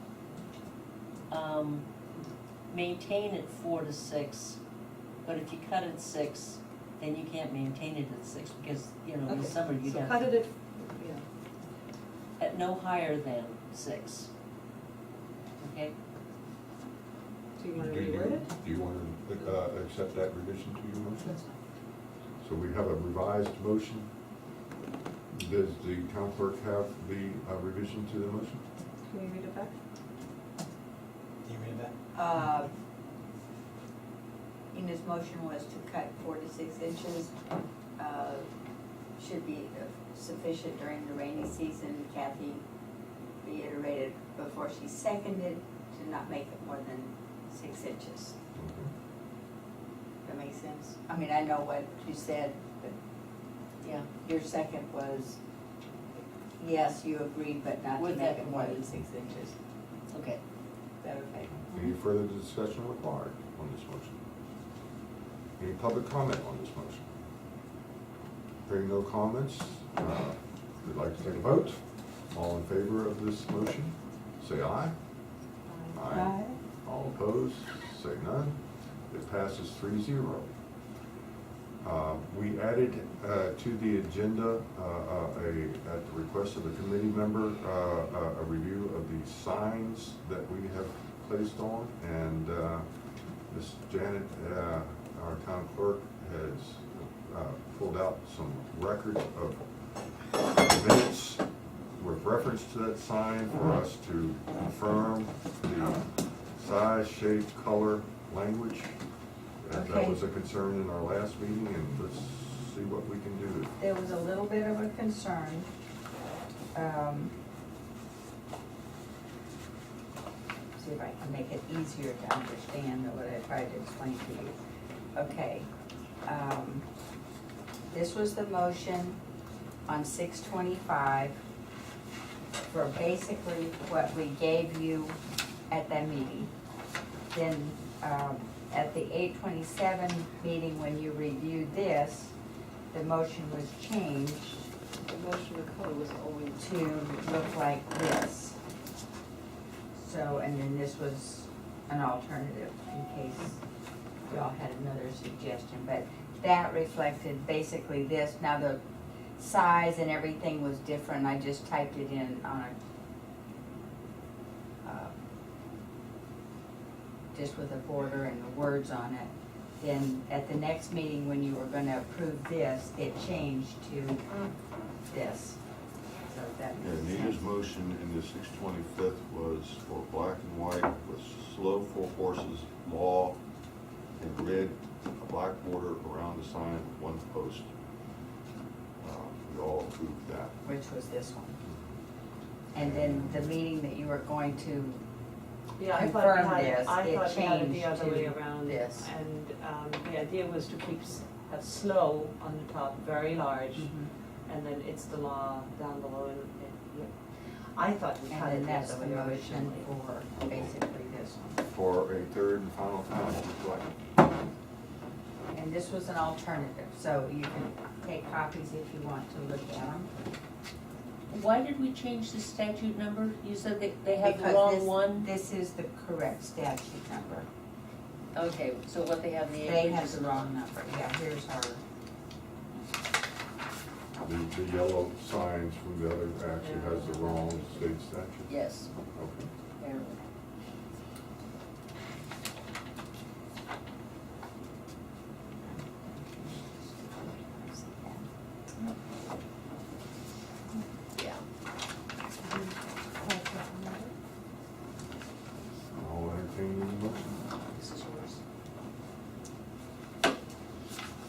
maintain at 4 to 6, but if you cut at 6, then you can't maintain it at 6, because, you know, in Okay, summer you So have. cut it at, yeah. but no higher than 6. Okay? Do you wanna Do you- reword it? Do you want to accept that revision to your motion? So we have a revised motion. Does the town clerk have the revision to the motion? Can you read it back? Can you read that? Ina's motion was to cut 4 to 6 inches, should be sufficient during the rainy season. Kathy reiterated before she seconded to not make it more than 6 inches. Okay. That makes sense? I mean, I know what you said, but Yeah. your second was, yes, you agreed, but not to With make that it more than right. 6 inches. Okay. Is that okay? Any further discussion required on this motion? Any public comment on this motion? Hearing no comments, we'd like to take a vote. All in favor of this motion, say aye. Aye. All opposed, say none. It passes 3-0. We added to the agenda, at the request of a committee member, a review of the signs that we have placed on. And Ms. Janet, our town clerk, has pulled out some records of minutes with reference to that sign for us to confirm the size, shape, color, language. That Okay. was a concern in our last meeting, and let's see what we can do. There was a little bit of a concern. See if I can make it easier to understand than what I tried to explain to you. Okay. This was the motion on 6/25 for basically what we gave you at that meeting. Then, at the 8/27 meeting, when you reviewed this, the motion was changed The motion of color was always to look like this. So, and then this was an alternative in case y'all had another suggestion, but that reflected basically this. Now the size and everything was different, I just typed it in on a, just with a border and the words on it. Then at the next meeting, when you were gonna approve this, it changed to this. So that Yeah, makes Nita's sense. motion in the 625th was for black and white with slow 4 horses, law, in red, a black border around the sign, 1 post. We all approved that. Which was this one. And then the meeting that you were going to Yeah, I thought confirm we had, this, I it thought we had it the changed other way to around. this. And the idea was to keep, have slow on the top, very large, Mhm. and then it's the law down below, and yeah. I thought we had And it then the that's other the way motion originally. for basically this one. For a third and final time, would you like? And this was an alternative, so you can take copies if you want to look at them. Why did we change the statute number? You said they have the Because wrong one? This is the correct statute number. Okay, so what they have the They acreage have is the not. wrong number, yeah, here's our, The yellow signs from the other actually has the wrong state statute? Yes, Okay. apparently. Yeah. I'll entertain the motion. This is yours. that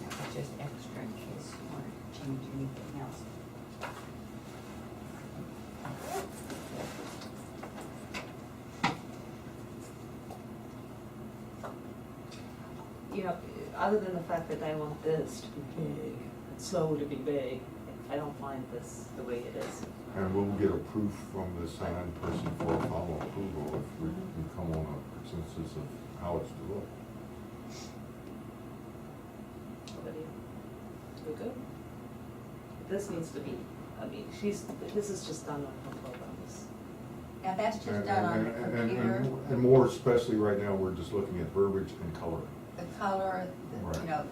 was just extra in case you want to change anything else. You know, other than the fact that I want this to be big, and slow to be big, I don't mind this the way it is. And we'll get a proof from the sign person for a final approval if we can come on a consensus of how it's to look. What do you, we good? This needs to be, I mean, this is just done on her program. Now, that's just And- done on the and- computer, And more especially right now, we're just looking at verbiage and color. the color, you Right. know,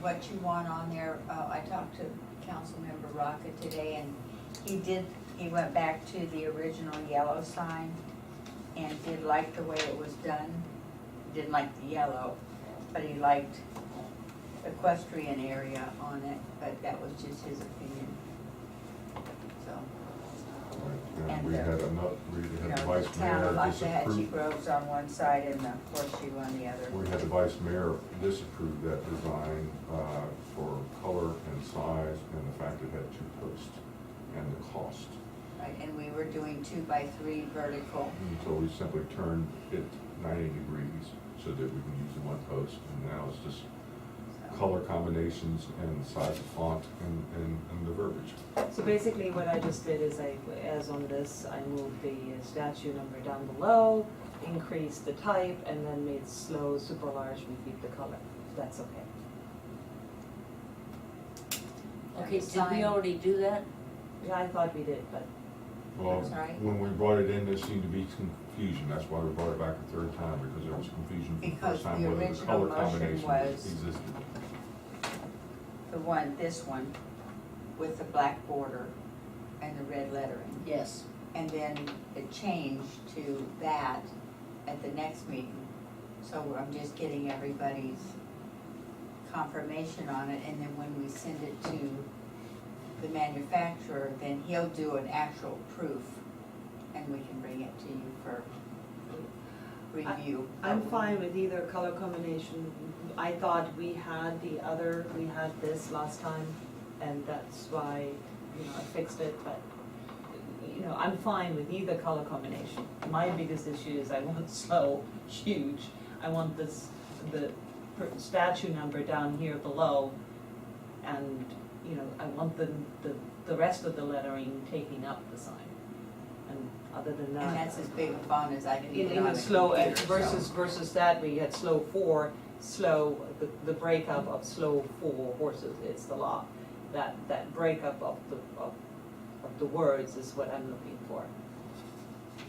what you want on there. I talked to Councilmember Rocket today, and he did he went back to the original yellow sign and did like the way it was done. Didn't like the yellow, but he liked equestrian area on it, but that was just his opinion. So, And And we the- had another, we you had know, the the vice town mayor of Waxahachie disapprove. Grove's on one side and the horseshoe on the other. We had the vice mayor disapprove that design for color and size and the fact it had 2 posts and the cost. Right, and we were doing 2x3 vertical. And so we simply turned it 90 degrees so that we can use the 1 post. And now it's just So, color combinations and size of font and the verbiage. So basically what I just did is as on this, I moved the statue number down below, increased the type, and then made slow, super large, repeat the color. That's okay. Okay, did we Sign. already do that? Yeah, I thought we did, but Well, Sorry? when we brought it in, there seemed to be confusion. That's why we brought it back a 3rd time, because there was confusion from the Because first time the whether the original color motion combination was- existed. the one, this one, with the black border and the red lettering. Yes. And then it changed to that at the next meeting. So I'm just getting everybody's confirmation on it, and then when we send it to the manufacturer, then he'll do an actual proof, and we can bring it to you for review. I'm fine with either color combination. I thought we had this last time, and that's why, I fixed it, but, I'm fine with either color combination. My biggest issue is I want slow, huge. I want the statue number down here below, and, I want the rest of the lettering taking up the sign. And other than that. And that's as big a font as I can In get on a the slow, computer, so. versus that, we had slow 4, the breakup of slow 4 horses, it's the law. That breakup of the words is what I'm looking for.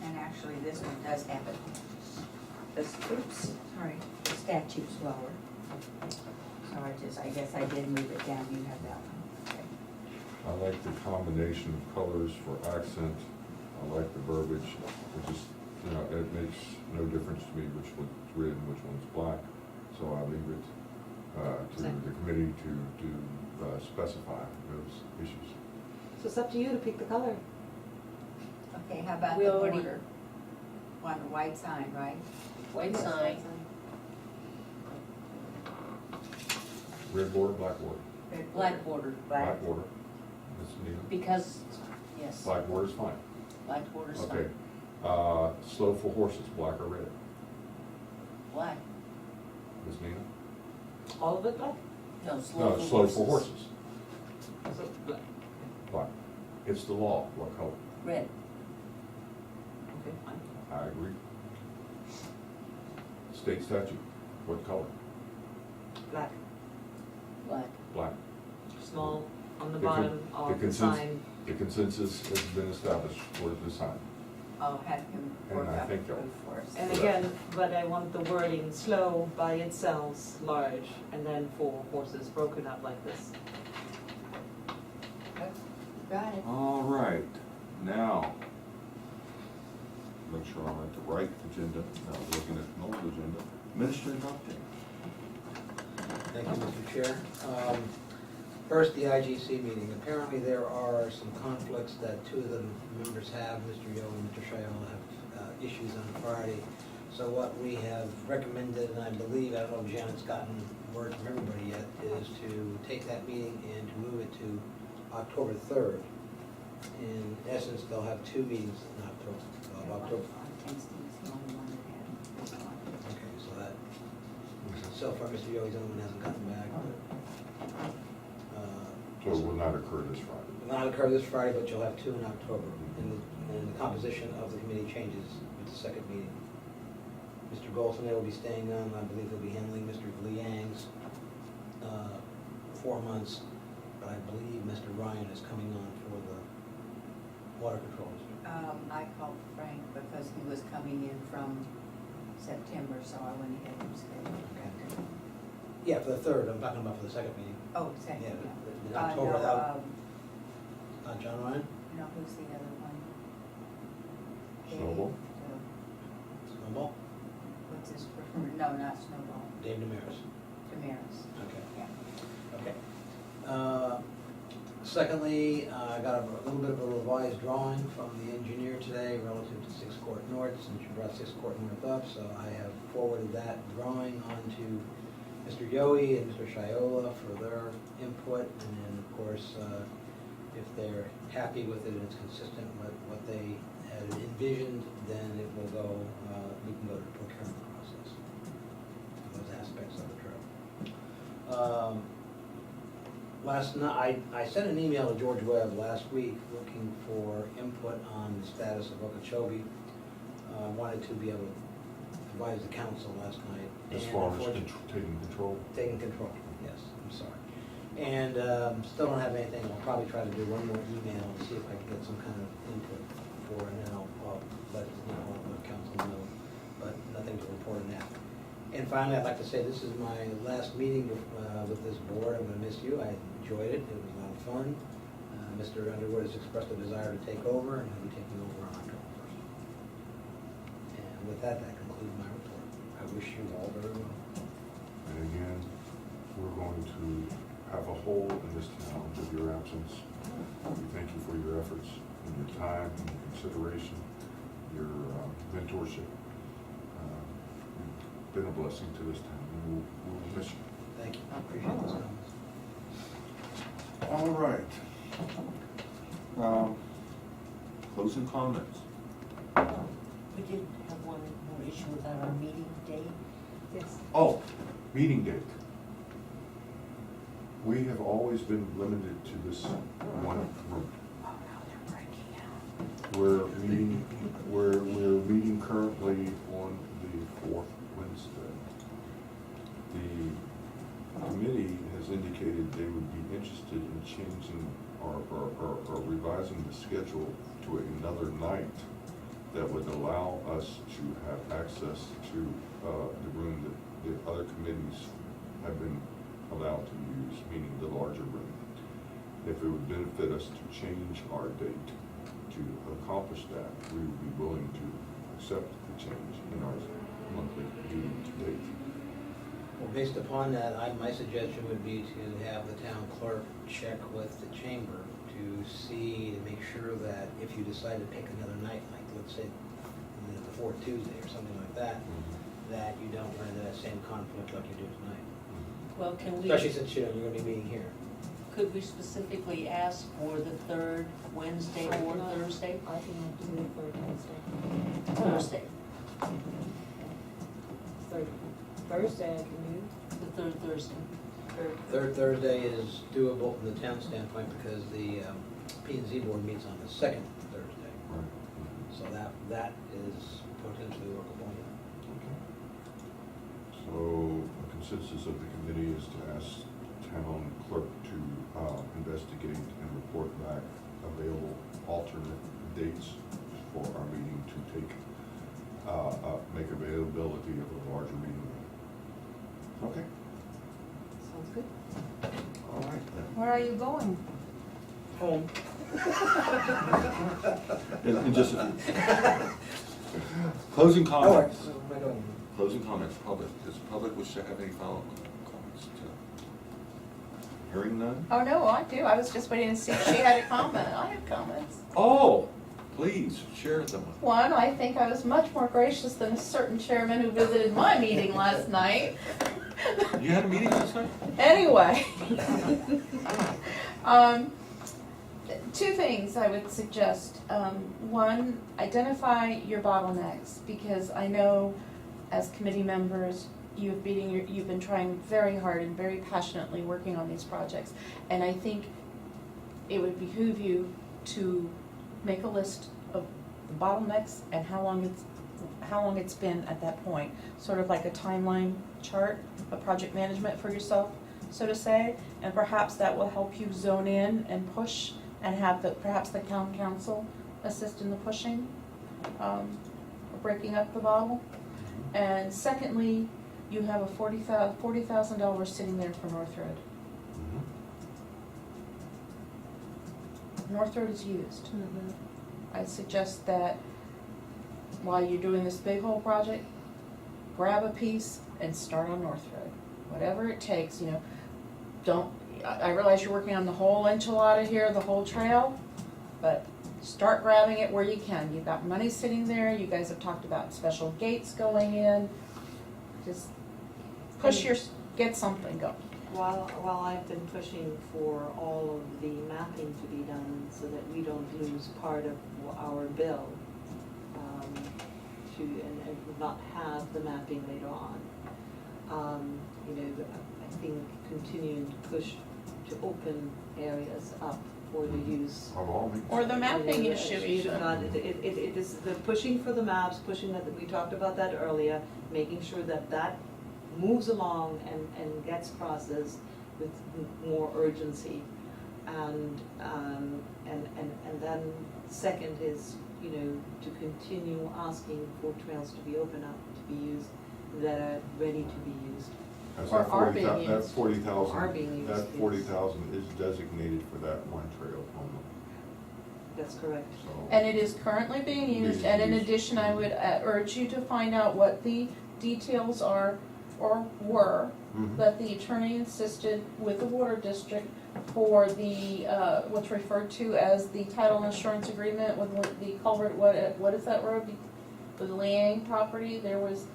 And actually, this one does have it. Oops, sorry, the statue's lower. So I guess I did move it down, you have that one. Okay. I like the combination of colors for accent. I like the verbiage. It just, it makes no difference to me which one's red and which one's black. So I leave it to the committee to specify those issues. So it's up to you to pick the color. Okay, how about We the already- border? On the white sign, right? White sign. Red border, black border. Black border. Black border. Ms. Nina? Because, yes, Black border is fine. black border's Okay. fine. Slow for horses, black or red? Black. Ms. Nina? All of it black? No, slow No, for slow horses. for horses, So black. black. It's the law, what color? Red. Okay, fine. I agree. State statute, what color? Black, Black. Black. small, on the The con- bottom the of the consensus- sign. The consensus has been established for the sign. I'll have him And work I up a think proof that- for us. And again, but I want the wording slow by itself, large, and then 4 horses broken up like this. Got it. All right, now, make sure I'm at the right agenda. I was looking at an old agenda. Administrative update. Thank you, Mr. Chair. First, the IGC meeting. Apparently, there are some conflicts that 2 of the members have. Mr. Yo and Mr. Shayal have issues on Friday. So what we have recommended, and I believe, I don't know if Janet's gotten word from everybody yet, is to take that meeting and to move it to October 3rd. In essence, they'll have 2 meetings in October. Kinston's the only one that had this one. Okay, so that, so far, Mr. Yo's the only one that hasn't gotten back, but, So it will not occur this Friday. will not occur this Friday, but you'll have 2 in October. And the composition of the committee changes with the second meeting. Mr. Golson will be staying on, I believe he'll be handling Mr. Liang's 4 months, but I believe Mr. Ryan is coming on for the water control district. I called Frank because he was coming in from September, so I went ahead and scheduled. Okay. Yeah, for the 3rd, I'm talking about for the second meeting. Oh, second, Yeah, yeah. in October, No, John Ryan? No, who's the other one? Snowball? Snowball? What's his first, no, not Snowball, Dave Damaris. Damaris. Okay. Yeah. Okay. Secondly, I got a little bit of a revised drawing from the engineer today relative to 6 Court North, since you brought 6 Court North up, so I have forwarded that drawing on to Mr. Yohe and Mr. Shiola for their input, and then, of course, if they're happy with it and it's consistent with what they had envisioned, then it will go, we can go to the procurement process, those aspects of the trail. Last night, I sent an email to George Webb last week looking for input on the status of Okeechobee. I wanted to be able to advise the council last night. As and far as unfortunately- taking control? Taking control, yes, I'm sorry. And still don't have anything, I'll probably try to do one more email and see if I can get some kind of input for it, and then I'll let the council know, but nothing to report on that. And finally, I'd like to say this is my last meeting with this board. I'm gonna miss you, I enjoyed it, it was a lot of fun. Mr. Underwood has expressed a desire to take over, and he'll be taking over on October 1st. And with that, that concludes my report. I wish you all very well. And again, we're going to have a hole in this town with your absence. We thank you for your efforts and your time and your consideration, your mentorship. You've been a blessing to this town, and we'll miss you. Thank you, I appreciate those comments. All right. Closing comments. We did have one more issue about our meeting date. Yes. Oh, meeting date. We have always been limited to this one room. We're meeting currently on the 4th Wednesday. The committee has indicated they would be interested in changing or revising the schedule to another night that would allow us to have access to the room that the other committees have been allowed to use, meaning the larger room. If it would benefit us to change our date to accomplish that, we would be willing to accept the change in our monthly meeting date. Well, based upon that, my suggestion would be to have the town clerk check with the chamber to see, to make sure that if you decide to pick another night, like let's say the 4th Tuesday or something like that, that you don't run into that same conflict like you do tonight. Well, can we, Especially since, you're gonna be meeting here. could we specifically ask for the 3rd Wednesday or Thursday? I think I'll do it for Wednesday. Thursday, Thursday I can do. the 3rd Thursday. Third Thursday is doable from the town standpoint because the P&Z board meets on the 2nd Thursday. Right. So that is potentially workable. So a consensus of the committee is to ask town clerk to investigate and report back available alternate dates for our meeting to make availability of a larger meeting. Okay. Sounds good. All right then. Where are you going? Home. And just closing comments. What am I doing? Closing comments, public. Does the public wish to have any follow-up comments? Hearing none? Oh, no, I do. I was just waiting to see if she had a comment. I have comments. Oh, please share them. One, I think I was much more gracious than a certain chairman who visited my meeting last night. You had a meeting last night? Anyway. Two things I would suggest. One, identify your bottlenecks, because I know as committee members, you've been trying very hard and very passionately working on these projects. And I think it would behoove you to make a list of the bottlenecks and how long it's been at that point. Sort of like a timeline chart of project management for yourself, so to say. And perhaps that will help you zone in and push, and have perhaps the town council assist in the pushing, or breaking up the bottle. And secondly, you have a $40,000 sitting there for North Road. North Road is used. Mhm. I suggest that while you're doing this big whole project, grab a piece and start on North Road. Whatever it takes, you know, don't, I realize you're working on the whole enchilada here, the whole trail, but start grabbing it where you can. You've got money sitting there, you guys have talked about special gates going in. Just push your, get something going. While I've been pushing for all of the mapping to be done so that we don't lose part of our bill, and not have the mapping later on. You know, I think continuing to push to open areas up for the use. Of all means. Or the mapping You know, issue she's even. not- it is the pushing for the maps, pushing that, we talked about that earlier, making sure that that moves along and gets processed with more urgency. And then second is, you know, to continue asking for trails to be open up, to be used, that are ready to be used. That's Or that are 40,000 being That used. 40,000, Are being used, that yes. 40,000 is designated for that one trail only, That's correct. so. And it is currently being used, and in Being used. addition, I would urge you to find out what the details are or were Mhm. that the attorney insisted with the water district for the, what's referred to as the title insurance agreement with the culvert, what is that road? With the Liang property, there was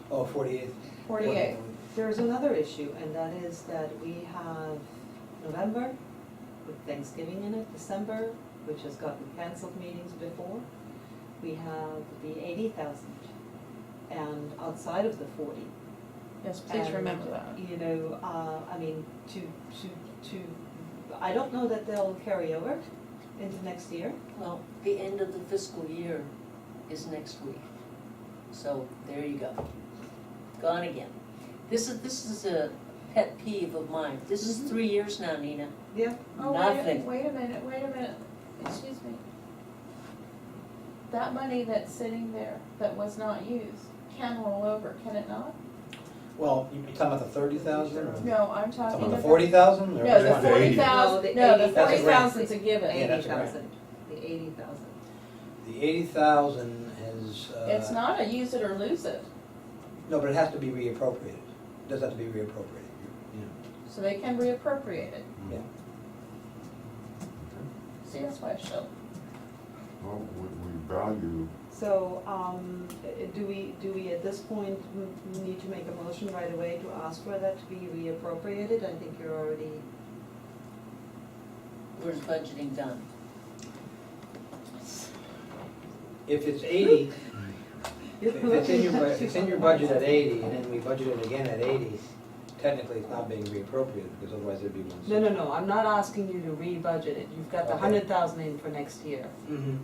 Oh, 48. 48. There's another issue, and that is that we have November with Thanksgiving in it, December, which has gotten canceled meetings before. We have the 80,000, and outside of the 40. Yes, please And, remember that. You know, I mean, I don't know that they'll carry over into next year. Well, the end of the fiscal year is next week. So there you go. Gone again. This is a pet peeve of mine. This is 3 years now, Nina. Yeah. Oh, Nothing. wait a minute, excuse me. That money that's sitting there that was not used can roll over, can it not? Well, you talking about the 30,000 or? No, I'm Talking talking about about. the 40,000 or? No, the That's 40,000, the no, the 80,000. That's a grant. 40,000's a given. Yeah, that's a grant. 80,000, the 80,000. The 80,000 is. It's not a use it or lose it, No, but it has to be reappropriated. It does have to be reappropriated, you know. so they can reappropriate it. Yeah. See, that's why I showed. Well, we value, So, do we at this point need to make a motion right away to ask for that to be reappropriated? I think you're already, Where's budgeting done? If it's 80, if it's in your budget at 80 and then we budget it again at 80, technically it's not being reappropriated because otherwise it'd be 160. no, I'm not asking you to re-budget it. You've got the Okay. 100,000 in for next year. Mhm.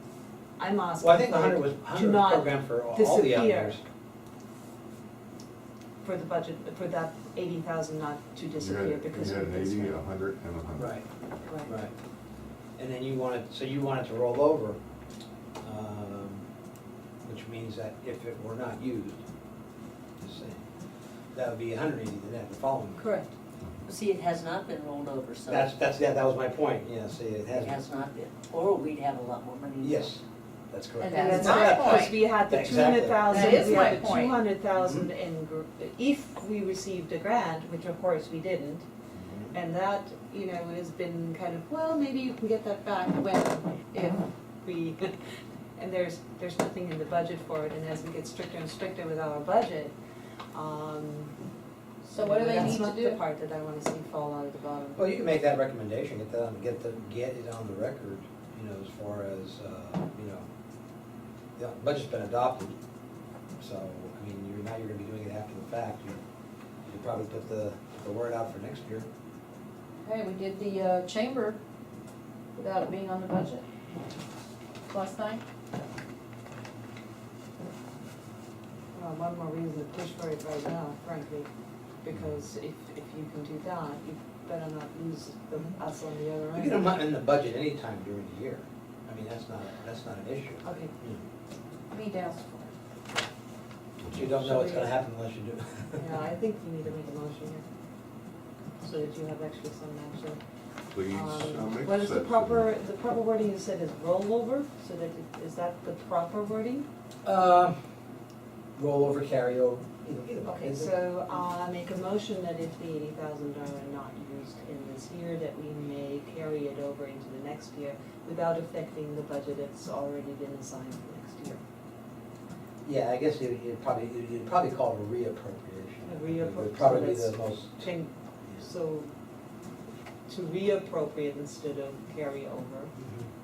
I'm asking Well, I think the for 100 it was, to 100 was not programmed for all the out disappear. years. For the budget, for that 80,000 not to you disappear had because you had of an this. 80, 100, and 100. Right, Right. right. And then you want it, so you want it to roll over, which means that if it were not used, just saying, that would be 180 the following year. Correct. See, it has not been rolled over, so That was my point, yeah, see, it it hasn't. has not been. Or we'd have a lot more money. Yes, that's correct. And And that's that's my right, because point. we had the Exactly. 200,000, That is we my had the point. 200,000 in, if we received a grant, which of course we didn't, and that, you know, has been kind of, well, maybe you can get that back when, if we, and there's nothing in the budget for it, and as we get stricter and stricter with our budget, So what do they need that's to not the do? part that I wanna see fall out of the bottom. Well, you can make that recommendation, get it on the record, you know, as far as, you know, the budget's been adopted, so, I mean, now you're gonna be doing it after the fact, you probably put the word out for next year. Hey, we did the chamber without it being on the budget last night. One more reason to push for it right now, frankly, because if you can do that, you better not lose us on the other You end. get them in the budget anytime during the year, I mean, that's not an issue. Okay, Me down. But you don't know what's gonna happen unless you do. yeah, I think you need to make a motion here, so that you have actually some action. please make What is the such proper wording you said is rollover, so that, is that the proper wording? Roll over, carry over, either way. Okay, so I make a motion that if the $80,000 are not used in this year, that we may carry it over into the next year without affecting the budget that's already been assigned for next year. Yeah, I guess you'd probably call it a reappropriation. A reappro- It would probably be so the most. Change, so to reappropriate instead of carry over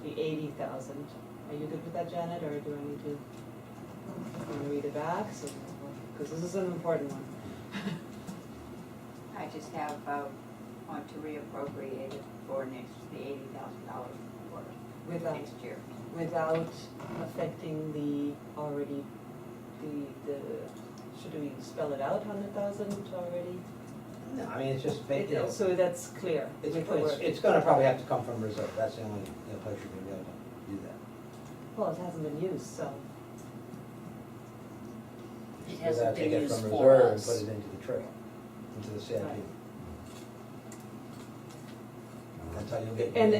the 80,000. Are you good with that, Janet, or do I need to, want to read it back? So, because this is an important one. I just have, want to reappropriate it for the $80,000 for Without, next year. without affecting the already, the, should we spell it out, 100,000 already? No, I mean, it's just, you know, So that's clear. with the word. it's gonna probably have to come from reserve, that's the only place you're gonna be able to do that. Well, it hasn't been used, so. It You hasn't gotta take been it used from for reserve and us. put it into the trail, into the CIP. Right. That's how you'll get. And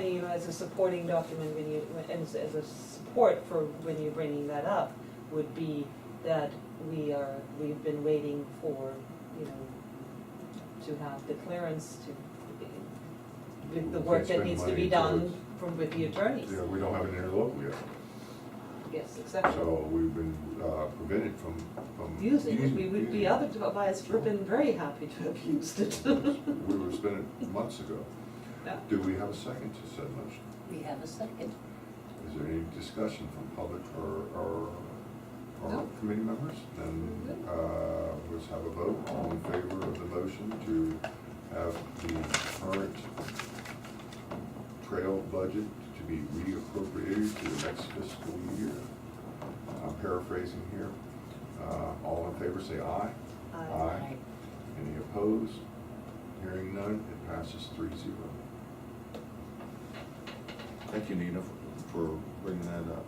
you know, as a supporting document, when you, as a support for when you're bringing that up, would be that we've been waiting for, you know, to have the clearance to, with the We work can't that spend needs to money be done towards- from, with the attorneys. Yeah, we don't have an interlocal yet, Yes, exactly. so we've been prevented from Using it, we would, using the it. other buyers would have been very happy to have used it. We were spending months ago. Yeah. Do we have a second to said motion? We have a second. Is there any discussion from public or No. committee members? Then, let's have a vote. All in favor of the motion to have the current trail budget to be reappropriated to the next fiscal year? I'm paraphrasing here. All in favor say aye. Aye. Any opposed? Hearing none, it passes 3-0. Thank you, Nina, for bringing that up.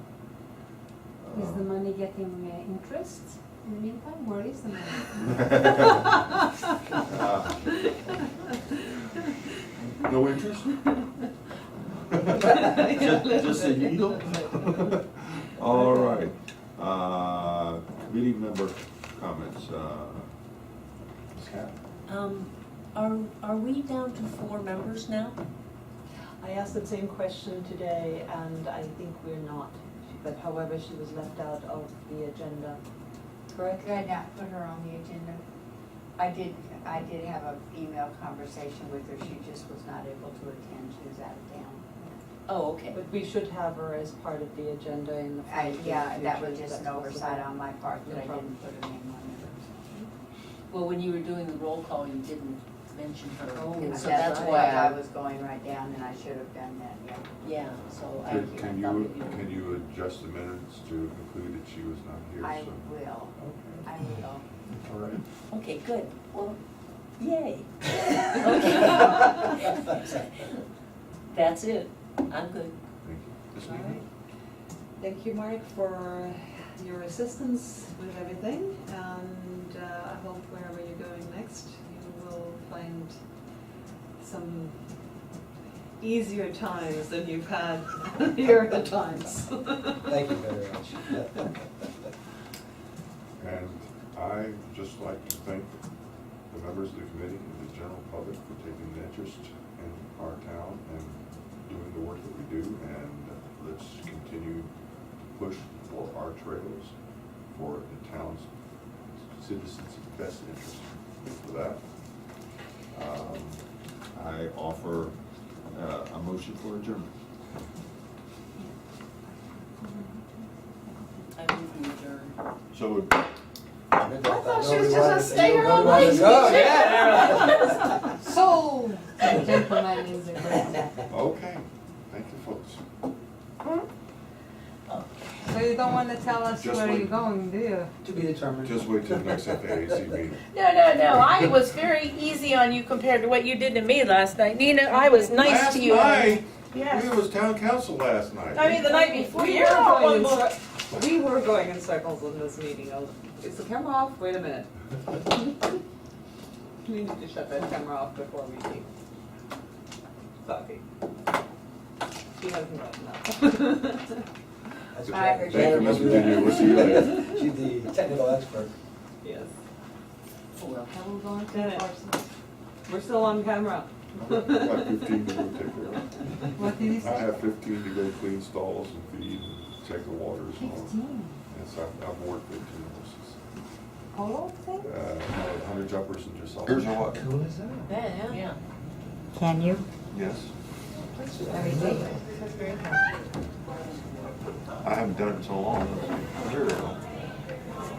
Is the money getting interest in the meantime? Where is the money? No interest? Just a needle? All right. Committee member comments. Are we down to 4 members now? I asked the same question today, and I think we're not. But however, she was left out of the agenda. Correct? Could I not put her on the agenda? I did have an email conversation with her, she just was not able to attend, she was out of town. Oh, okay. But we should have her as part of the agenda in the future. Yeah, that was if just an that's oversight possible. on my part, that No I problem. didn't put her name on it. Well, when you were doing the roll call, you didn't mention her. Oh, And so that's that's right. why I was going right down, and I should have done that, yeah. yeah, so I Can thought you, that can you adjust the minutes to include that she was not here? I so- will, Okay. I will. All right. Okay, good. Well, yay. That's it. I'm good. Thank you. Ms. All Nina? right. Thank you, Mark, for your assistance with everything, and I hope wherever you're going next, you will find some easier times than you've had here at times. Thank you very much. And I'd just like to thank the members of the committee and the general public for taking an interest in our town and doing the work that we do. And let's continue to push for our trails for the town's citizens' best interest. For that, I offer a motion for adjournment. I move we adjourn. So, I thought she was just gonna stay here all night. Oh, yeah. So, gentlemen is agreed. okay, thank you, folks. So you don't want to tell us Just where wait. you're going, do you? To be determined. Just wait till the next FAAC meeting. No, I was very easy on you compared to what you did to me last night. Nina, I was nice to you. Last night, Yes. it was town council last night. I mean, the night before, We you're were all going in one we were going in circles in this meeting. Is the camera off? Wait a minute. We need to shut that camera off before we leave. Bucky. She hasn't gotten that. That's Bye, right. Thank you, Ms. Virginia, we'll see you later. She's the technical expert. Yes. Well, how we going Did to it. Parsons? We're still on camera. Like 15 to go take care of. What did he I say? have 15 to go clean stalls and feed and check the waters and all. 15. Yes, I've worked 15 horses. Polo thing? 100 jumpers and just all. Here's what, Cool is that? Yeah. Can you? yes, Very good. I haven't done it in so long. There we go.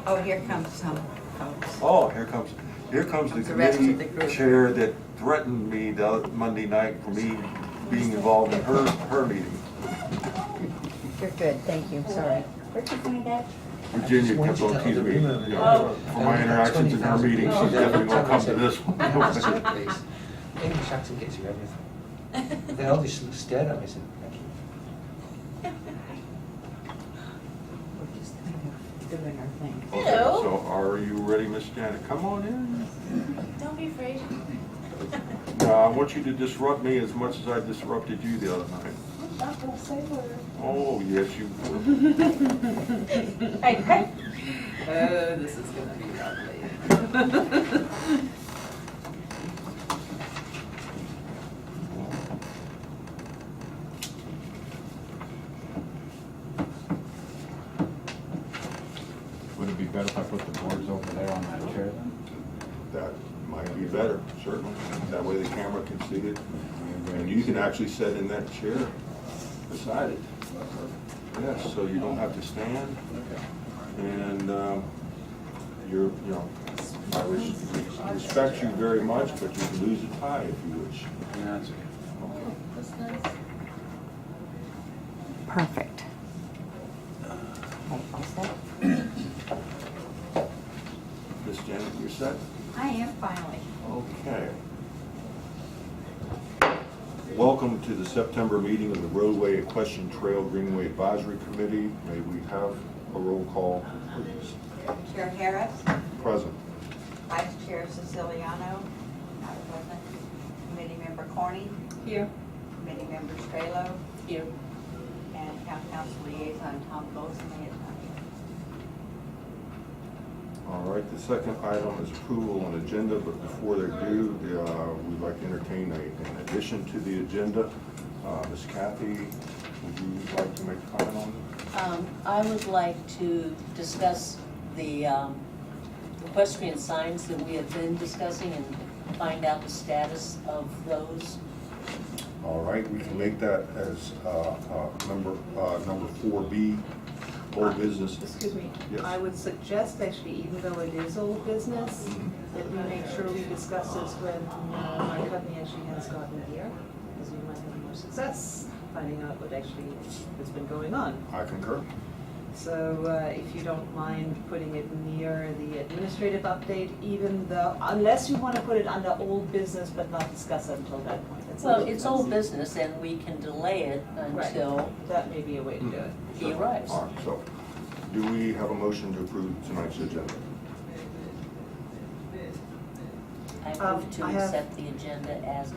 Oh, here comes some folks. Oh, here comes the Comes the rest of the committee group. chair that threatened me the other Monday night for me being involved in her meeting. You're good, thank you, sorry. Where'd you find that? Virginia kept on teasing me, you know, for my interactions in her meeting, she's definitely gonna come to this one. Maybe shucks and gets you everything. They all just stared at me and said, thank you. We're just kind of doing our thing. Okay, so are you ready, Miss Janet? Come on in. Don't be afraid. Now, I want you to disrupt me as much as I disrupted you the other night. Not gonna say word. Oh, yes, you were. Hey, hey. Oh, this is gonna be lovely. Would it be better if I put the boards over there on that chair then? That might be better, certainly. That way the camera can see it. And you can actually sit in that chair beside it. Yes, so you don't have to stand. And you know, I respect you very much, but you can lose a tie if you wish. Yeah, that's okay. Okay. That's nice. Perfect. All set? Miss Janet, you're set? I am finally. Okay. Welcome to the September meeting of the Roadway Equestrian Trail Greenway Advisory Committee. May we have a roll call, please? Chair Harris, Present. Vice Chair Siciliano, not present. Committee Member Corney, Here. Committee Member Strelo, Here. and Town Council Liaison Tom Golson is not here. All right, the second item is approval on agenda, but before they do, we'd like to entertain an addition to the agenda. Ms. Kathy, would you like to make a comment on this? I would like to discuss the equestrian signs that we have been discussing and find out the status of those. All right, we can make that as number 4B, old business. Excuse me, Yes. I would suggest actually, even though it is old business, that we make sure we discuss this when my company actually has gotten here, because we might have more success finding out what actually has been going on. I concur. So if you don't mind putting it near the administrative update, even though, unless you want to put it under old business but not discuss it until that point. That's Well, up to it's you. old business and we can delay it until That may be a way to do it. he arrives. All right, so do we have a motion to approve tonight's agenda? I move to I have- accept the agenda as,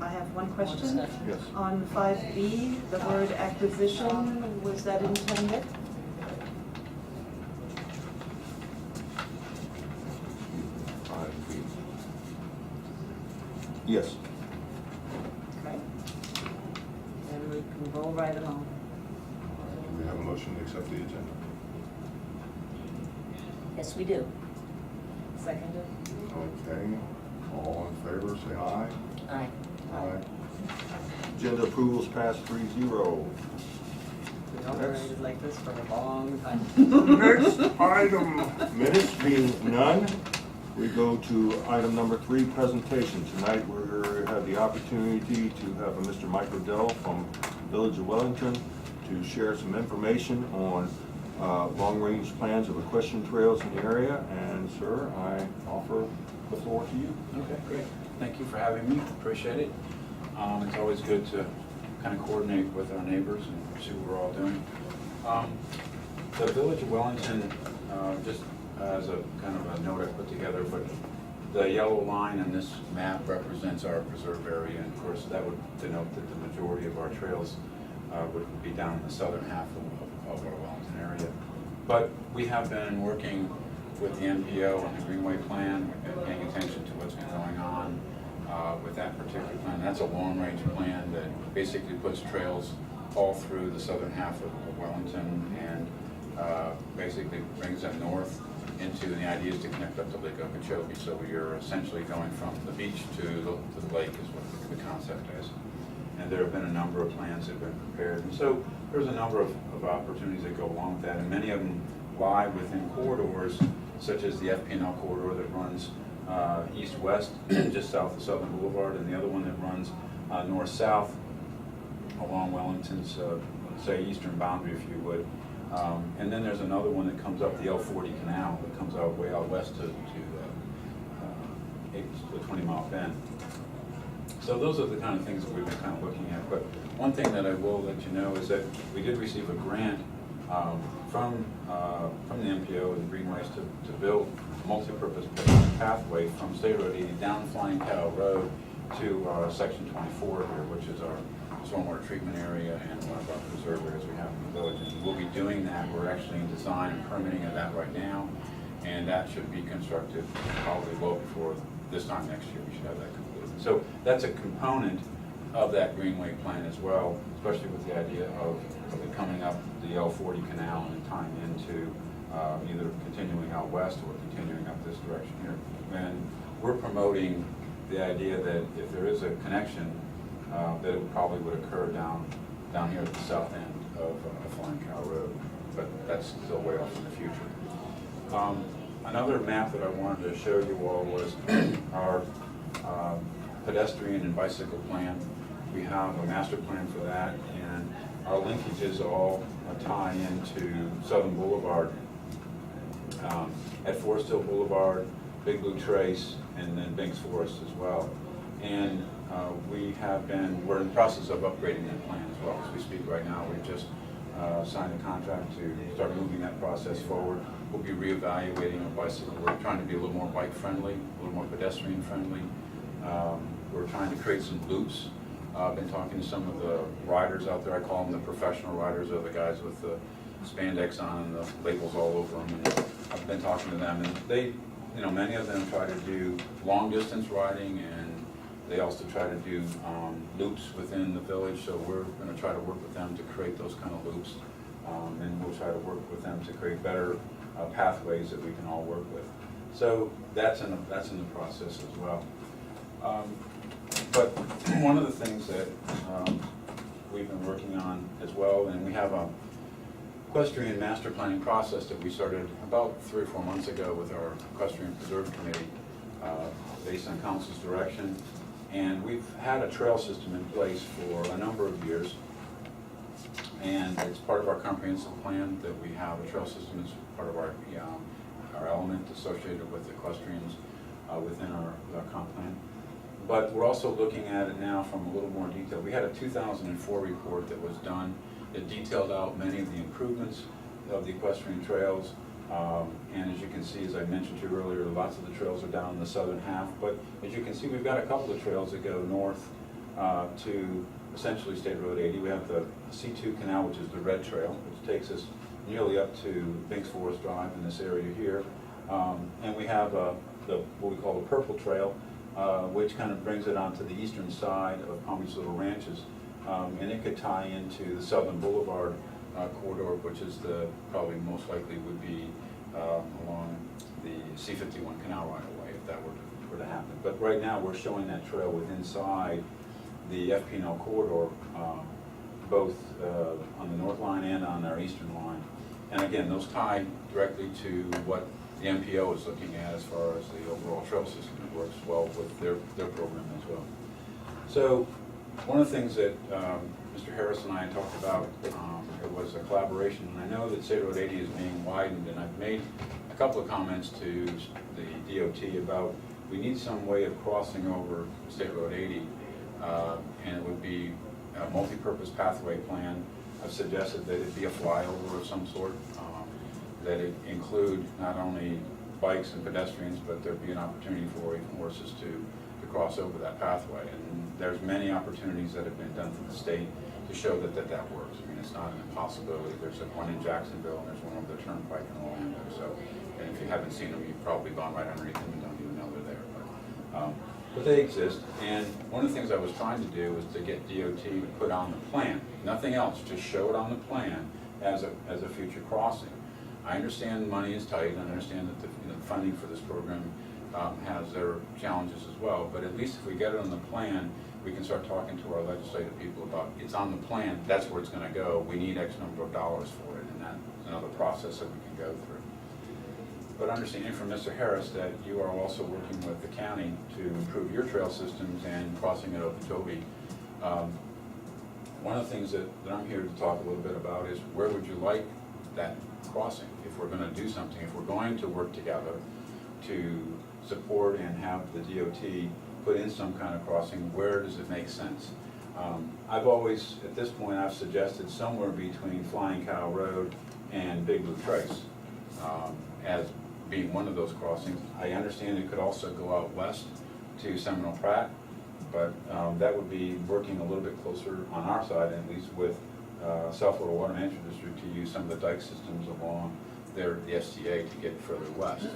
I have one more question. discussion. Yes. On 5B, the word acquisition, was that intended? Yes. Okay. Then we can roll right along. Do we have a motion to accept the agenda? Yes, we do. Seconded? Okay, all in favor, say aye. Aye. Aye. Agenda approvals passed 3-0. We operated like this for a long time. Next item, minutes being none, we go to item number 3, presentation. Tonight, we have the opportunity to have a Mr. Mike Odell from Village of Wellington to share some information on long-range plans of equestrian trails in the area. And sir, I offer the floor to you. Okay, great. Thank you for having me, appreciate it. It's always good to kind of coordinate with our neighbors and see what we're all doing. The Village of Wellington, just as a kind of a note I put together, but The yellow line in this map represents our preserve area, and of course, that would denote that the majority of our trails would be down in the southern half of our Wellington area. But we have been working with the NPO on the Greenway Plan. We've been paying attention to what's been going on with that particular plan. That's a long-range plan that basically puts trails all through the southern half of Wellington and basically brings them north into, the idea is to connect up to Lake Okeechobee. So you're essentially going from the beach to the lake is what the concept is. And there have been a number of plans that have been prepared. And so there's a number of opportunities that go along with that, and many of them lie within corridors, such as the FP&L corridor that runs east-west, just south of Southern Boulevard, and the other one that runs north-south along Wellington's, say, eastern boundary, if you would. And then there's another one that comes up the L40 Canal that comes out way out west to the 20-mile bend. So those are the kind of things that we've been kind of looking at. But one thing that I will let you know is that we did receive a grant from the MPO and the Greenways to build a multi-purpose pathway from State Road 80 down Flying Cow Road to Section 24 here, which is our stormwater treatment area and one of our preserve areas we have in the village. And we'll be doing that. We're actually in design and permitting of that right now, and that should be constructed probably well before this time next year. We should have that completed. So that's a component of that Greenway plan as well, especially with the idea of it coming up the L40 Canal and tying into either continuing out west or continuing up this direction here. And we're promoting the idea that if there is a connection, that it probably would occur down here at the south end of Flying Cow Road, but that's still way off in the future. Another map that I wanted to show you all was our pedestrian and bicycle plan. We have a master plan for that, and our linkages all tie into Southern Boulevard, at Forest Hill Boulevard, Big Blue Trace, and then Binks Forest as well. And we're in the process of upgrading that plan as well. As we speak right now, we've just signed a contract to start moving that process forward. We'll be reevaluating our bicycle. We're trying to be a little more bike friendly, a little more pedestrian friendly. We're trying to create some loops. I've been talking to some of the riders out there. I call them the professional riders, or the guys with the spandex on and the labels all over them. And I've been talking to them, and they, many of them try to do long distance riding, and they also try to do loops within the village. So we're going to try to work with them to create those kind of loops, and we'll try to work with them to create better pathways that we can all work with. So that's in the process as well. But one of the things that we've been working on as well, and we have a equestrian master planning process that we started about 3 or 4 months ago with our Equestrian Preserve Committee, based on council's direction. And we've had a trail system in place for a number of years, and it's part of our comprehensive plan that we have a trail system as part of our element associated with equestrians within our comp plan. But we're also looking at it now from a little more detail. We had a 2004 report that was done. It detailed out many of the improvements of the equestrian trails. And as you can see, as I mentioned to you earlier, lots of the trails are down in the southern half. But as you can see, we've got a couple of trails that go north to essentially State Road 80. We have the C2 Canal, which is the red trail, which takes us nearly up to Binks Forest Drive in this area here. And we have what we call the purple trail, which kind of brings it onto the eastern side of Palm Beach Little Ranches. And it could tie into the Southern Boulevard corridor, which is probably most likely would be along the C51 Canal right away if that were to happen. But right now we're showing that trail with inside the FP&L corridor, both on the north line and on our eastern line. And again, those tie directly to what the MPO is looking at as far as the overall trail system. It works well with their program as well. So one of the things that Mr. Harris and I talked about, it was a collaboration. And I know that State Road 80 is being widened, and I've made a couple of comments to the DOT about we need some way of crossing over State Road 80, and it would be a multi-purpose pathway plan. I've suggested that it be a flyover of some sort, that it include not only bikes and pedestrians, but there'd be an opportunity for even horses to cross over that pathway. And there's many opportunities that have been done from the state to show that that works. I mean, it's not an impossibility. There's one in Jacksonville, and there's one over the Turnpike in Orlando. So, and if you haven't seen them, you've probably gone right underneath them and don't even know they're there. But they exist. And one of the things I was trying to do was to get DOT to put on the plan, nothing else, just show it on the plan as a future crossing. I understand money is tight, and I understand that the funding for this program has their challenges as well, but at least if we get it on the plan, we can start talking to our legislative people about, it's on the plan, that's where it's gonna go, we need X number of dollars for it, and that's another process that we can go through. But understanding from Mr. Harris that you are also working with the county to improve your trail systems and crossing at Okeechobee. One of the things that I'm here to talk a little bit about is where would you like that crossing? If we're gonna do something, if we're going to work together to support and have the DOT put in some kind of crossing, where does it make sense? I've always, at this point, I've suggested somewhere between Flying Cow Road and Big Blue Trace as being one of those crossings. I understand it could also go out west to Seminole Pratt, but that would be working a little bit closer on our side, at least with South Florida Water Management District, to use some of the dike systems along the STA to get further west.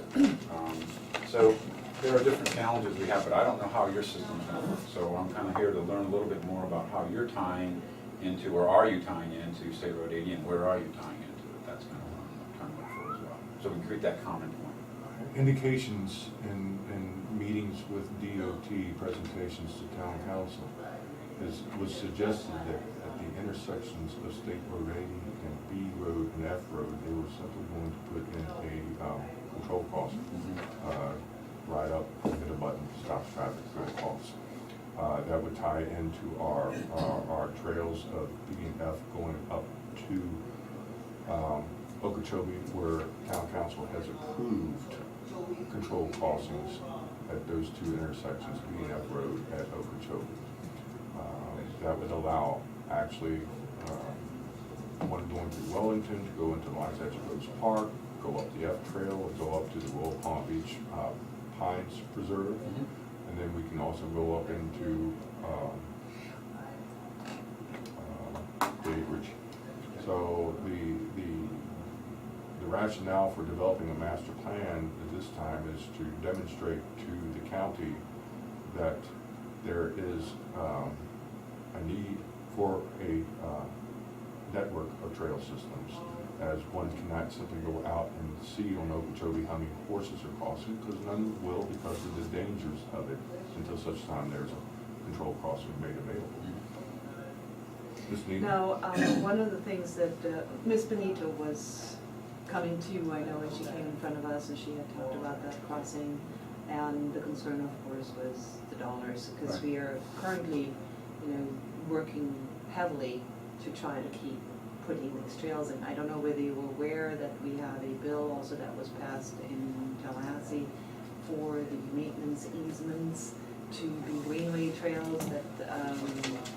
So there are different challenges we have, but I don't know how your system's gonna work. So I'm kind of here to learn a little bit more about how you're tying into, or are you tying into State Road 80, and where are you tying into it? That's kind of what I'm trying to look for as well. So we create that common point. Indications in meetings with DOT, presentations to town council, was suggested that at the intersections of State Road 80 and B Road and F Road, they were simply going to put in a control crossing. Right up, hit a button, stops traffic, good cross. That would tie into our trails of B and F going up to Okeechobee, where town council has approved control crossings at those two intersections, B and F Road at Okeechobee. That would allow actually one going through Wellington to go into Lions Edge Rose Park, go up the F Trail, and go up to the Royal Palm Beach Pines Preserve, and then we can also go up into the acreage. So the rationale for developing a master plan at this time is to demonstrate to the county that there is a need for a network of trail systems, as one cannot simply go out and see on Okeechobee how many horses are crossing, because none will, because of the dangers of it, until such time there's a control crossing made available. Ms. Nina? Now, one of the things that Ms. Benito was coming to, I know, when she came in front of us and she had talked about that crossing, and the concern, of course, was the dollars, because Right. we are currently, working heavily to try to keep putting these trails in. I don't know whether you were aware that we have a bill also that was passed in Tallahassee for the maintenance easements to be greenway trails that,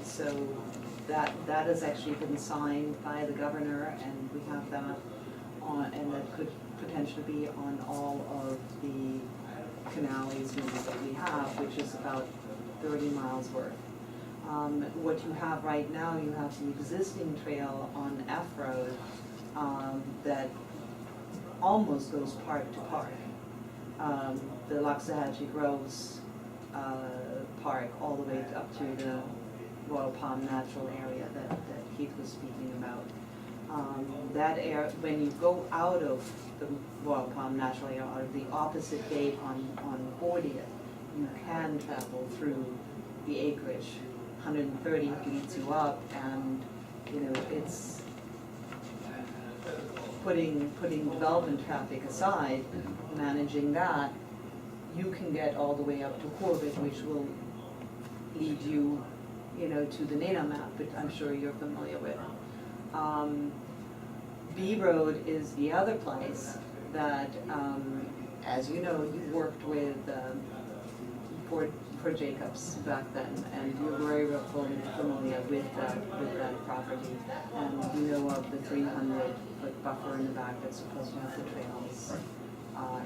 so that has actually been signed by the governor, and we have that on, and that could potentially be on all of the canal easements that we have, which is about 30 miles worth. What you have right now, you have the existing trail on F Road that almost goes park to park. The Loxahatchee Groves Park all the way up to the Royal Palm Natural Area that Keith was speaking about. That area, when you go out of the Royal Palm Natural Area, out of the opposite gate on 40th, you can travel through the acreage. 130 leads you up, and it's putting development traffic aside, managing that, you can get all the way up to Corbett, which will lead you, to the NADA map, which I'm sure you're familiar with. B Road is the other place that, as you know, you worked with Fort Jacobs back then, and you're very familiar with that property, and you know of the 300-foot buffer in the back that's supposed to have the trails. Right.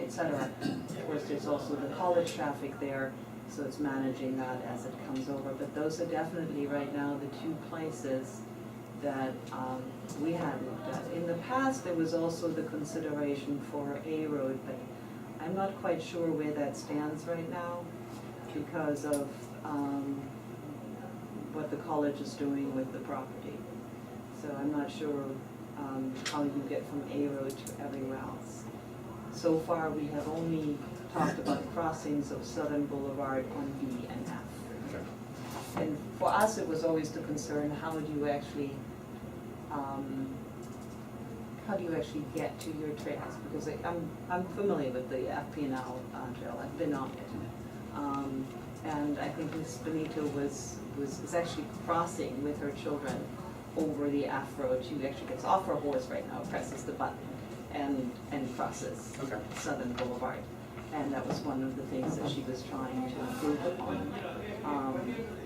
et cetera. Of course, there's also the college traffic there, so it's managing that as it comes over. But those are definitely right now the two places that we had looked at. In the past, there was also the consideration for A Road, but I'm not quite sure where that stands right now because of what the college is doing with the property. So I'm not sure how you get from A Road to everywhere else. So far, we have only talked about crossings of Southern Boulevard on B and F. Okay. And for us, it was always the concern, how do you actually get to your trails? Because I'm familiar with the FP&L trail, I've been on it. And I think Ms. Benito was actually crossing with her children over the F road. She actually gets off her horse right now, presses the button, and crosses Okay. Southern Boulevard. And that was one of the things that she was trying to improve upon.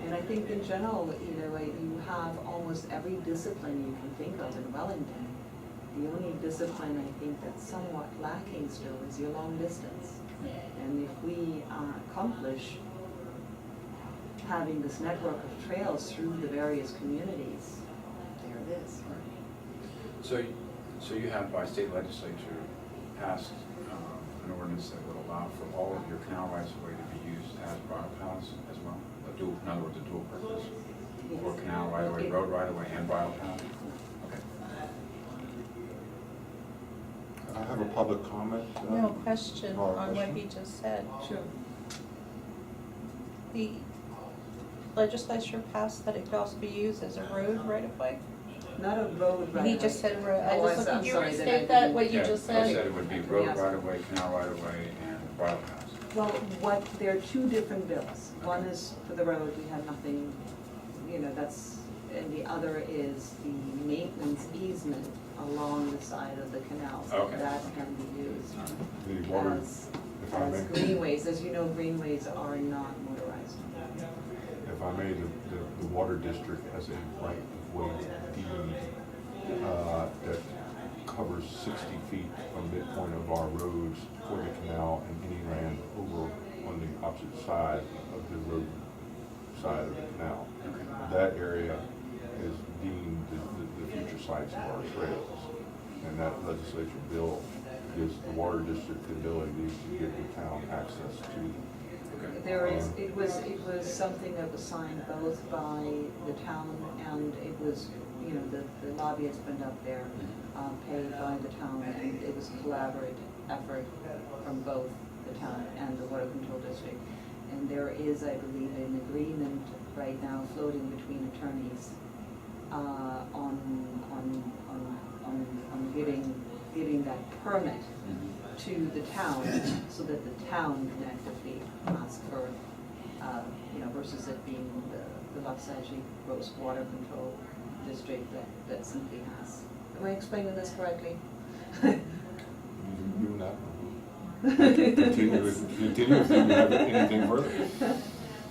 And I think in general, you have almost every discipline you can think of in Wellington. The only discipline I think that's somewhat lacking still is your long distance. And if we accomplish having this network of trails through the various communities, there it is. So you have by state legislature passed an ordinance that would allow for all of your canal rights of way to be used as bridle paths as well? In other words, a dual purpose? Or canal right of way, road right of way, and bridle path? Okay. I have a public comment. No question or a on what question? he just said. Sure. The legislature passed that it could also be used as a road right of way? Not a road right He away. just said road. Oh, I just, I'm could you sorry that I restate that, didn't- what you Yeah, just I said? said it would be road right of way, canal right of way, and bridle paths. Well, there are two different bills. One is for the road, we have nothing, and the other is the maintenance easement along the side of the canal, so Okay. that can be used The water, as if I may, greenways. As you know, greenways are not motorized. if I may, the water district has a right of way deed that covers 60 feet from midpoint of our roads for the canal and any land over on the opposite side of the road side of the canal. That area is deemed the future sites of our trails. And that legislature bill gives the water district the ability to give the town access to. It was something that was signed both by the town and it was, the lobby has been up there, paid by the town, and it was a collaborative effort from both the town and the water control district. And there is, I believe, an agreement right now floating between attorneys on giving that permit to the town so that the town can actively ask for, versus it being the Lapsaji Rose Water Control District that simply has. Am I explaining this correctly? You not. Continue if you have anything further.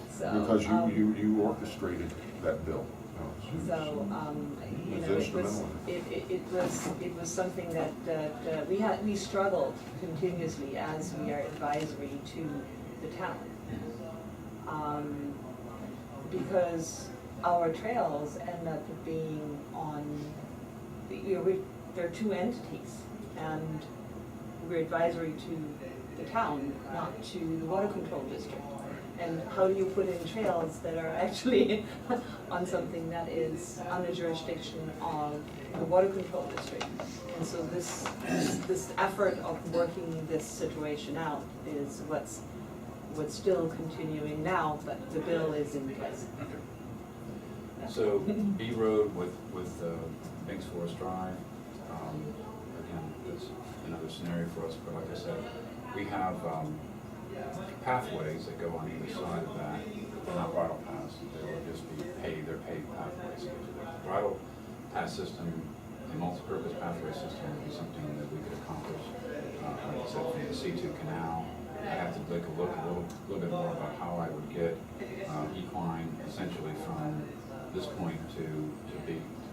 So, Because you orchestrated that bill. So, it was something that we struggled continuously as we are advisory to the town. Because our trails end up being on, there are two entities, and we're advisory to the town, not to the water control district. And how do you put in trails that are actually on something that is on the jurisdiction of the water control district? And so this effort of working this situation out is what's still continuing now, but the bill is in place. So B Road with Banks Forest Drive, again, that's another scenario for us, but like I said, we have pathways that go on either side of that, not bridle paths, they will just be paved, they're paved pathways. The bridle path system, a multi-purpose pathway system would be something that we could accomplish, like I said, from the C2 canal. I have to take a little bit more about how I would get equine essentially from this point to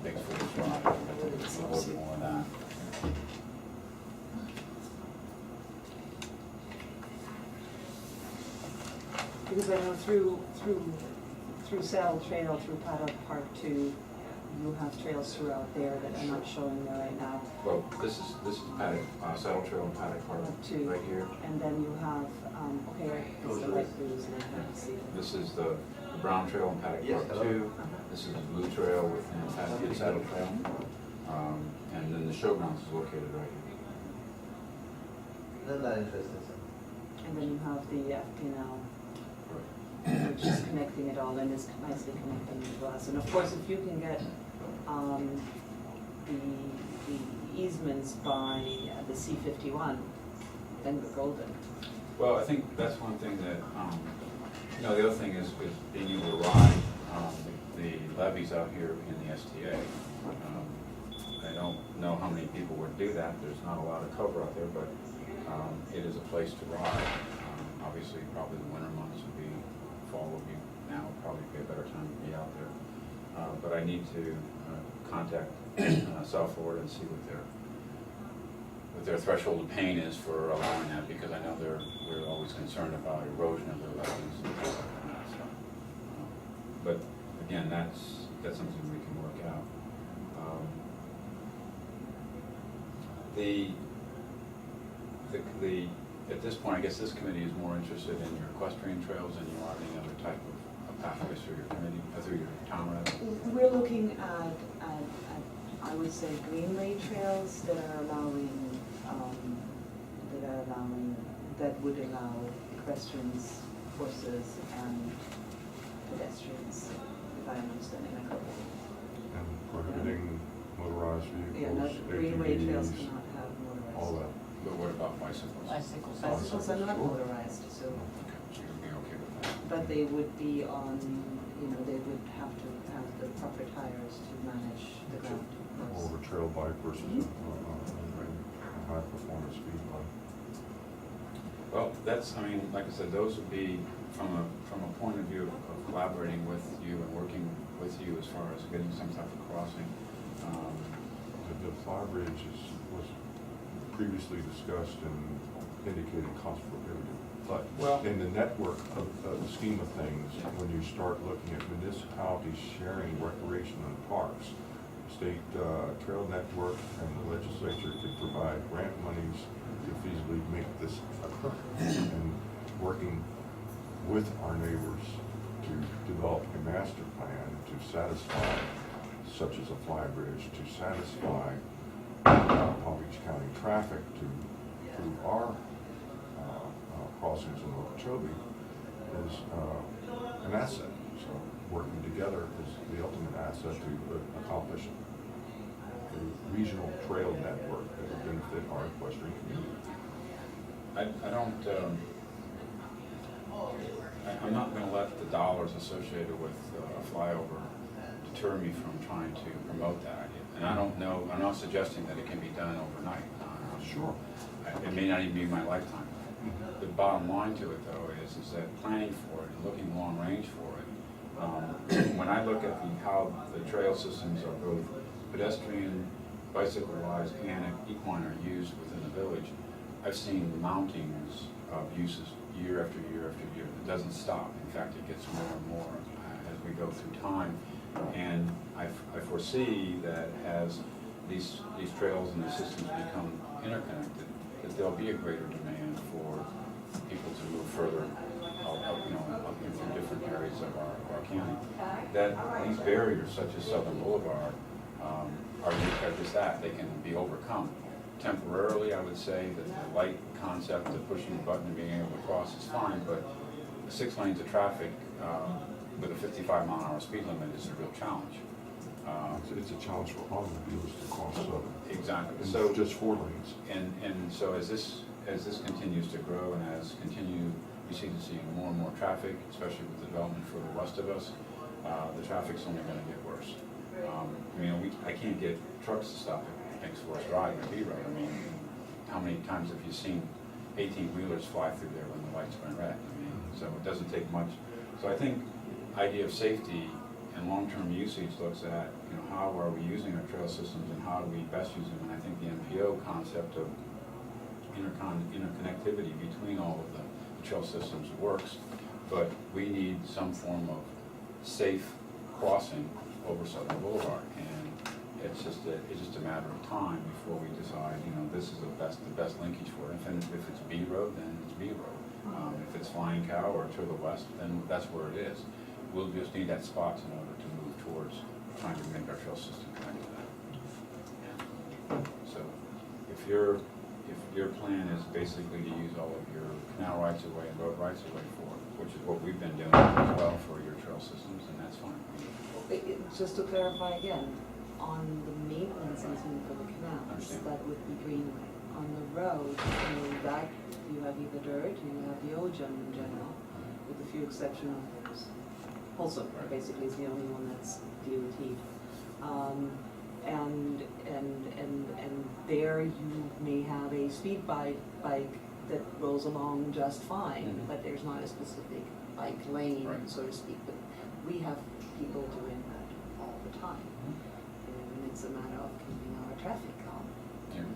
Big Forest Drive. I think it's a little bit more of that. Because I know through Saddle Trail, through Paddock Park too, you have trails throughout there that are not showing there right now. Well, this is Paddock, Saddle Trail and Paddock Park, Two. right here. And then you have, okay, it's the light blues and I can't see it. This is the Brown Trail and Paddock Yes, Park hello. 2. This is the Blue Trail within Paddock and Saddle Trail. And then the showgrounds is located right here. I'm not interested, sir. And then you have the FPNL, which is connecting it all and is nicely connecting the glass. And of course, if you can get the easements by the C-51, then we're golden. Well, I think that's one thing that, the other thing is being able to ride the levees out here in the STA. I don't know how many people would do that. There's not a lot of cover out there, but it is a place to ride. Obviously, probably the winter months would be, fall would be, now would probably be a better time to be out there. But I need to contact South Florida and see what their threshold of pain is for allowing that, because I know they're always concerned about erosion of their levees and things like that. So, but again, that's something we can work out. At this point, I guess this committee is more interested in your equestrian trails than you are any other type of pathways through your committee, through your town rather. We're looking at, I would say, greenway trails that are allowing, that would allow equestrians, horses, and pedestrians, if I'm understanding that correctly. And prohibiting motorized Yeah, no, vehicles, greenway trails ATVs, cannot have motorized. all that. But what about bicycles? Bicycles. Bicycles are not motorized, so, So you'd be okay with that? but they would be on, they would have to have the proper tires to manage the ground. More of a trail bike versus a high performance speed bike. Well, like I said, those would be from a point of view of collaborating with you and working with you as far as getting some type of crossing. The flybridge was previously discussed and indicated cost prohibitive. But Well- in the network of the scheme of things, when you start looking at municipalities sharing recreation and parks, state trail network and the legislature could provide grant monies to feasibly make this occur. And working with our neighbors to develop a master plan to satisfy, such as a flybridge, to satisfy Palm Beach County traffic, to improve our crossings in Okeechobee is an asset. So working together is the ultimate asset to accomplish a regional trail network that would benefit our equestrian community. I'm not going to let the dollars associated with a flyover deter me from trying to promote that idea. And I don't know, I'm not suggesting that it can be done overnight. Sure. It may not even be my lifetime. The bottom line to it, though, is that planning for it and looking long range for it. When I look at how the trail systems are both pedestrian, bicycle-wise, and equine are used within the village, I've seen mountings of uses year after year after year. It doesn't stop. In fact, it gets more and more as we go through time. And I foresee that as these trails and the systems become interconnected, that there'll be a greater demand for people to move further up into different areas of our county. That these barriers, such as Southern Boulevard, are just that. They can be overcome. Temporarily, I would say that the light concept of pushing the button and being able to cross is fine, but 6 lanes of traffic with a 55-mile-an-hour speed limit is a real challenge. It's a challenge for automobiles to cross Southern. Exactly. And So just 4 lanes. And so as this continues to grow and we seem to see more and more traffic, especially with the development further west of us, the traffic's only going to get worse. I can't get trucks to stop at Banks Forest Drive and B Road. How many times have you seen 18-wheelers fly through there when the lights went red? So it doesn't take much. So I think idea of safety and long-term usage looks at, how are we using our trail systems and how do we best use them? And I think the MPO concept of interconnectivity between all of the trail systems works but we need some form of safe crossing over Southern Boulevard. And it's just a matter of time before we decide, you know, this is the best linkage for it. And if it's B Road, then it's B Road. If it's Flying Cow or to the west, then that's where it is. We'll just need that spot in order to move towards trying to make our trail system connect to that. So if your plan is basically to use all of your canal rights of way and road rights of way for it, which is what we've been doing as well for your trail systems, and that's fine. Just to clarify again, on the maintenance easement for the canals, Understand. that would be greenway. On the road, that you have either dirt, you have the ocean in general, with a few exceptions. Also, basically is the only one that's DOT. And there you may have a speed bike that rolls along just fine, Mhm. but there's not a specific bike lane, Right. so to speak. But we have people doing that all the time. And it's a matter of keeping our traffic calm.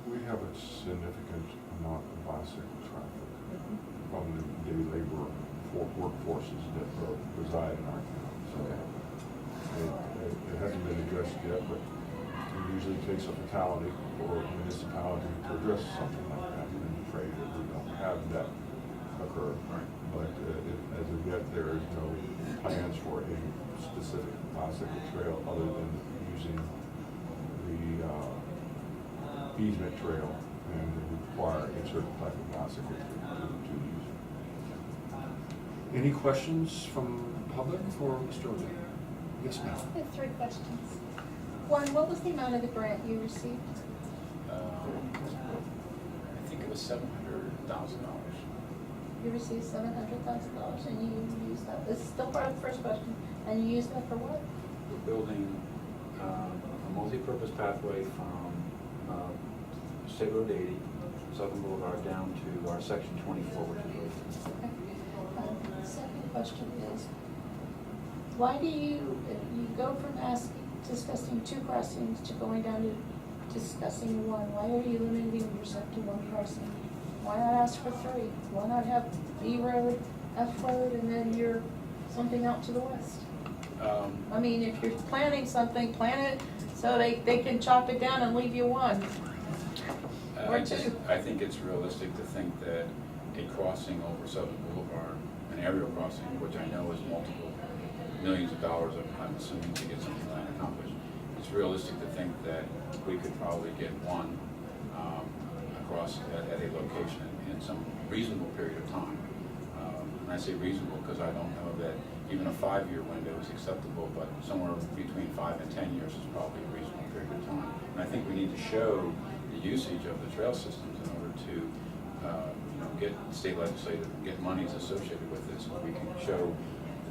We have a significant amount of bicycle traffic from the day labor workforces that reside in our town. So it hasn't been addressed yet, but it usually takes a fatality for a municipality to address something like that. And I'm afraid that we don't have that occur. Right. But as of yet, there is no plans for a specific bicycle trail other than using the easement trail and require a certain type of bicycle to use. Any questions from the public for Mr. O'Day? Yes, ma'am. I have 3 questions. One, what was the amount of the grant you received? I think it was $700,000. You received $700,000 and you used that, this is still part of the first question, and you used that for what? We're building a multi-purpose pathway from State Road 80, Southern Boulevard, down to our section 24, which is Road 3. Okay. Second question is, why do you go from discussing 2 crossings to going down to discussing 1? Why are you limiting yourself to 1 crossing? Why not ask for 3? Why not have B Road, F Road, and then you're something out to the west? I mean, if you're planning something, plan it so they can chop it down and leave you 1. Or 2. I think it's realistic to think that a crossing over Southern Boulevard, an aerial crossing, which I know is multiple millions of dollars, I'm assuming, to get something like that accomplished. It's realistic to think that we could probably get 1 across at a location in some reasonable period of time. And I say reasonable because I don't know that even a 5-year window is acceptable, but somewhere between 5 and 10 years is probably a reasonable period of time. And I think we need to show the usage of the trail systems in order to get state legislative, get monies associated with this. We can show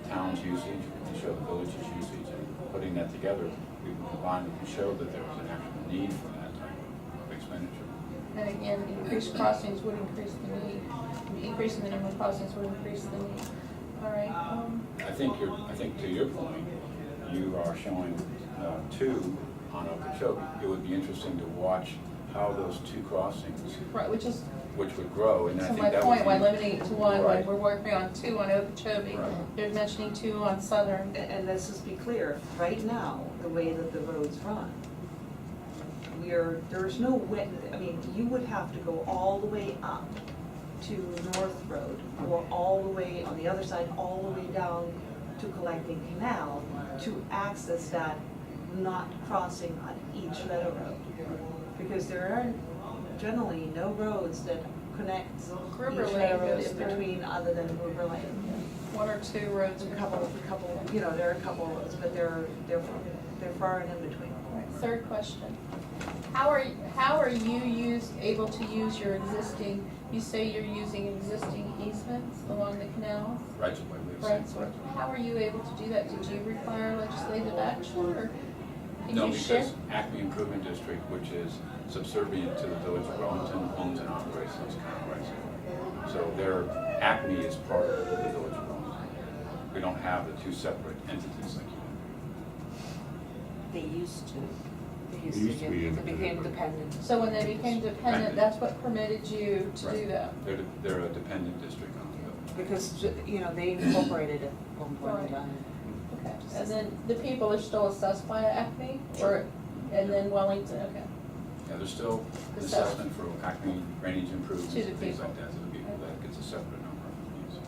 the town's usage, we can show the village's usage, and putting that together, we can combine, we can show that there was an actual need for that type of expenditure. And again, increased crossings would increase the need. Increasing the number of crossings would increase the need. All right. I think to your point, you are showing 2 on Okeechobee. It would be interesting to watch how those 2 crossings, Right, which would grow, and I so think my that point, why would be. limiting it to 1 when Right. we're working on 2 on Okeechobee. Right. You're mentioning 2 on Southern. And let's just be clear, right now, the way that the roads run, there's no way, I mean, you would have to go all the way up to North Road, or all the way, on the other side, all the way down to Collecting Canal to access that, not crossing on each letter road. Because there are generally no roads that connect Gruber each Lane letter road goes in through. between other than Gruber Lane. 1 or 2 roads. A couple, you know, there are a couple of roads, but they're far and in between. Third question. How are you able to use your existing, you say you're using existing easements along the canals? Rights of way, we Right, have so how are you able to do that? Did you require legislative action, or can No, you share? because Acme Improvement District, which is subservient to the village of Wellington, owns and operates those kind of rights of way. So Acme is part of the village of Wellington. We don't have the 2 separate entities like you They used to. It used to be They independent, became but- dependent. So when they became dependent, that's what permitted you to do do. that? They're a dependent district on the village. because, you know, they incorporated it at one point in Right. time. Okay, and then the people are still assessed by Acme, or, and then Wellington, okay. Yeah, there's still an The assessment for Acme drainage improvements, To the and things people. like that, to the people, that gets a separate number of fees.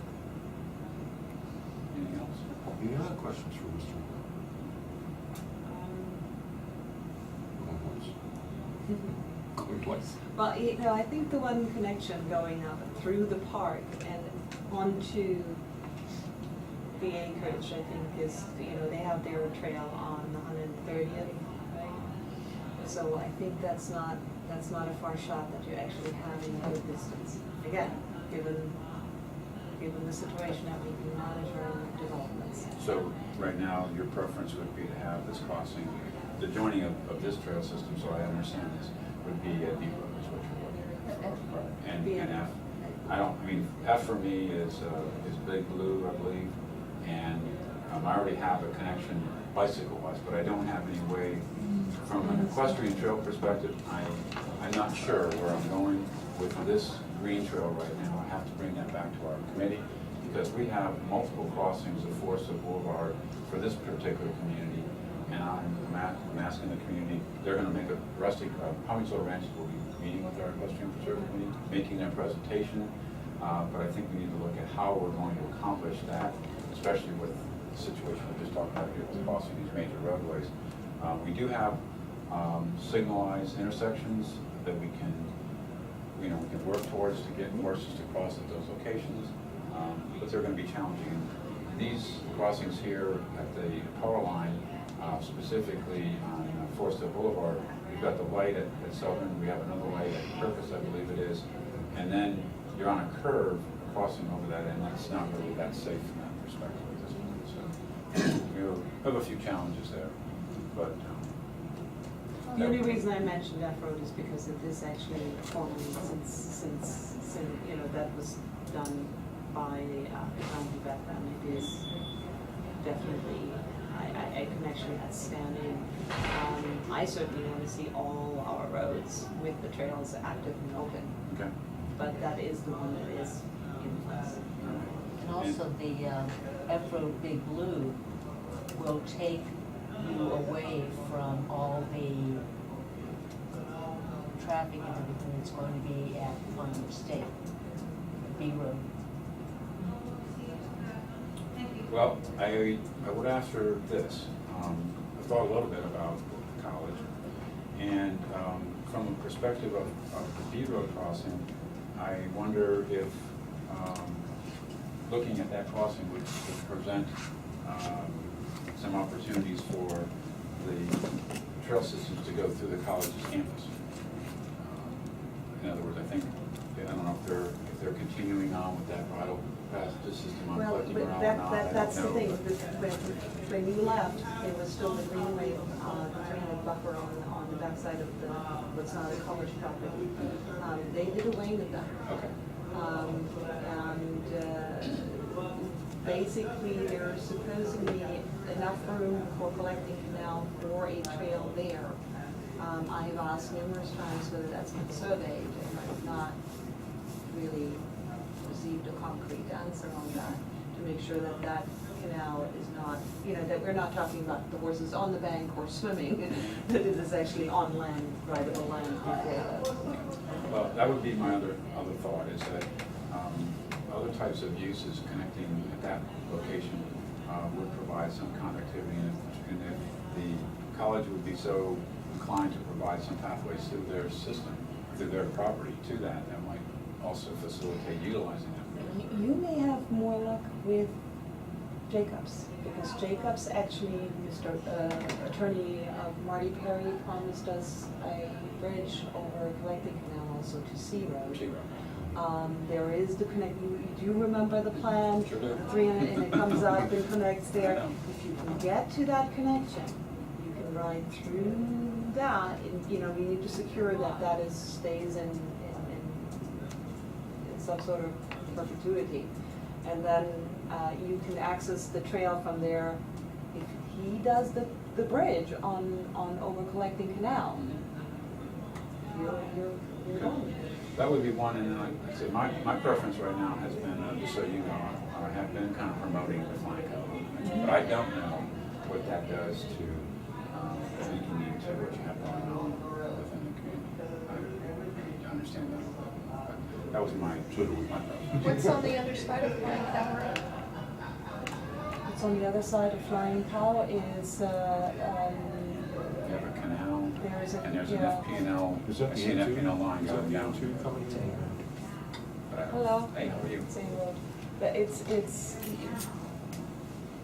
Anything else? Any other questions for Mr. Going once? Going twice? Well, you know, I think the one connection going up through the park and onto the Anchorage, I think is, you know, they have their trail on 130th, right? So I think that's not a far shot that you actually have in the distance. Again, given the situation that we can manage our developments. So, right now, your preference would be to have this crossing, the joining of this trail system, so I understand this, would be at B Road, is what you're looking at. And F, I mean, F for me is Big Blue, I believe, and I already have a connection bicycle-wise, but I don't have any way, from an equestrian trail perspective, I'm not sure where I'm going with this green trail right now. I have to bring that back to our committee, because we have multiple crossings of Forest Boulevard for this particular community, and I'm asking the community, they're gonna make a rustic, Huntsville Ranch will be meeting with our equestrian preserve committee, making their presentation, but I think we need to look at how we're going to accomplish that, especially with the situation we just talked about here with crossing these major roadways. We do have signalized intersections that we can work towards to get horses to cross at those locations, but they're going to be challenging. These crossings here at the power line, specifically on Forest Boulevard, we've got the light at Southern, we have another light at Purpose, I believe it is, and then you're on a curve crossing over that, and that's not really that safe from that perspective at this point. So we have a few challenges there, but The only reason I mentioned that road is because it is actually formally, since you know, that was done by county back then, it is definitely a connection that's standing. I certainly want to see all our roads with the trails active and open, okay. but that is the one that is in place. And also the F-Road Big Blue will take you away from all the traffic and everything that's going to be at Farnham State, B Road. Well, I would ask her this. I've thought a little bit about the college, and from a perspective of the B Road crossing, I wonder if looking at that crossing would present some opportunities for the trail systems to go through the college's campus. In other words, I don't know if they're continuing on with that bridle path system on Well, collecting but around or not, I don't that's the know, thing, but- when you left, there was still the greenway, the greenway buffer on the backside of what's not a college property. They did away with that. Okay. Basically, there's supposedly enough room for collecting canal for a trail there. I have asked numerous times whether that's been surveyed, and I've not really received a concrete answer on that, to make sure that that canal is not, you know, that we're not talking about the horses on the bank or swimming, that it is actually on land, rideable land before that. Well, that would be my other thought, is that other types of uses connecting at that location would provide some connectivity, and if the college would be so inclined to provide some pathways through their system, through their property to that might also facilitate utilizing that. You may have more luck with Jacobs, because Jacobs actually, Attorney Marty Perry promised us a bridge over Collecting Canal also to Sea Road. There is the connect, you do remember the plan? Sure do. The 300, and it comes up and connects I there. know. If you can get to that connection, you can ride through that, and, you know, we need to secure that that stays in some sort of perpetuity. And then you can access the trail from there. If he does the bridge on over Collecting Canal, you're done. That would be one, and then like I said, my preference right now has been, just so you know, I have been kind of promoting the flanco. But I don't know what that does to linking you to what you have going on within the community. I understand that. But that was my preference. What's on the other side of Flying Cow Road? What's on the other side of Flying Cow is, You have a canal, there is a, and there's an yeah. FP&L, Is that I the see an N2? FP&L line Is that going the down. N2 coming in? Hello. Hey, how are you? Same road. But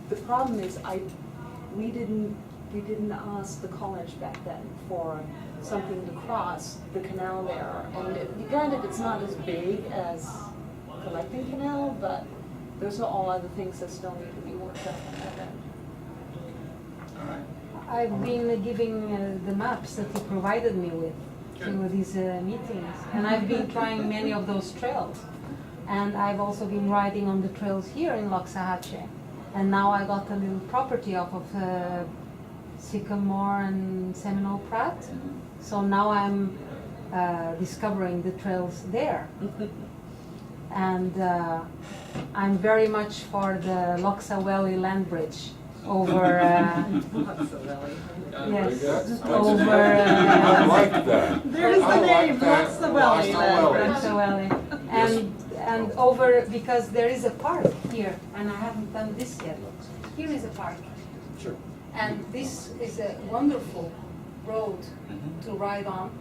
the problem is we didn't ask the college back then for something to cross the canal there. And granted, it's not as big as collecting canal, but there's all other things that still need to be worked out on that end. All right. I've been giving the maps that you provided me with to these meetings, and I've been trying many of those trails. And I've also been riding on the trails here in Loxahatchee. And now I got a little property off of Sycamore and Seminole Pratt. So now I'm discovering the trails there. And I'm very much for the Loxa Valley land bridge over, yes, over, I like that. There's I the like name, that. Loxa Valley. Loxa Valley. And over, because there is a park here, and I haven't done this yet. Here is a park. Sure. And this is a wonderful road to ride on,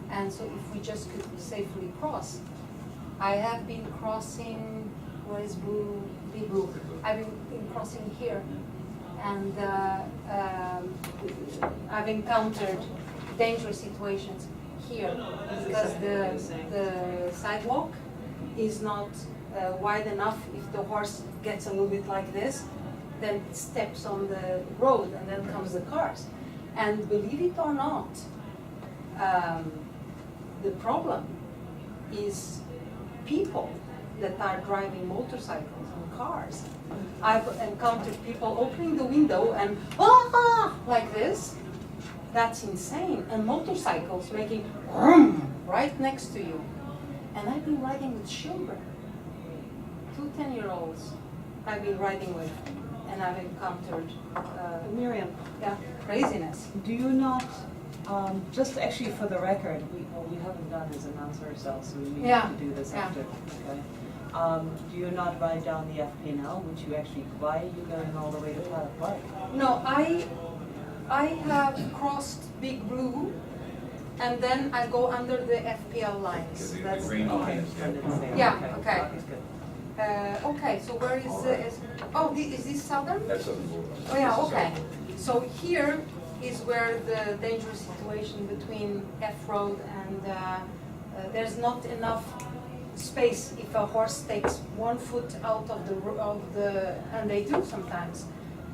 and so if we just could safely cross. I have been crossing, where is Blue? Big Blue. I've been crossing here, and I've encountered dangerous situations here because the sidewalk is not wide enough. If the horse gets a little bit like this, then it steps on the road, and then comes the cars. And believe it or not, the problem is people that are driving motorcycles and cars. I've encountered people opening the window and like this. That's insane. And motorcycles making vroom right next to you. And I've been riding with children, 2 10-year-olds I've been riding with, and I've encountered Miriam, craziness. do you not, just actually for the record, what we haven't done is announce ourselves, so we need Yeah, to do this yeah. after, okay? Do you not ride down the FP&L, which you actually, why are you going all the way to Platte Park? No, I have crossed Big Blue, and then I go under the FPL lines. The That's green line Okay, is I didn't say, Yeah, okay. Okay, good. okay. So where is the? Is this southern? That's Southern Boulevard. Oh yeah, This is okay. Southern. So here is where the dangerous situation between F Road and there's not enough space if a horse takes 1 foot out of the and they do sometimes.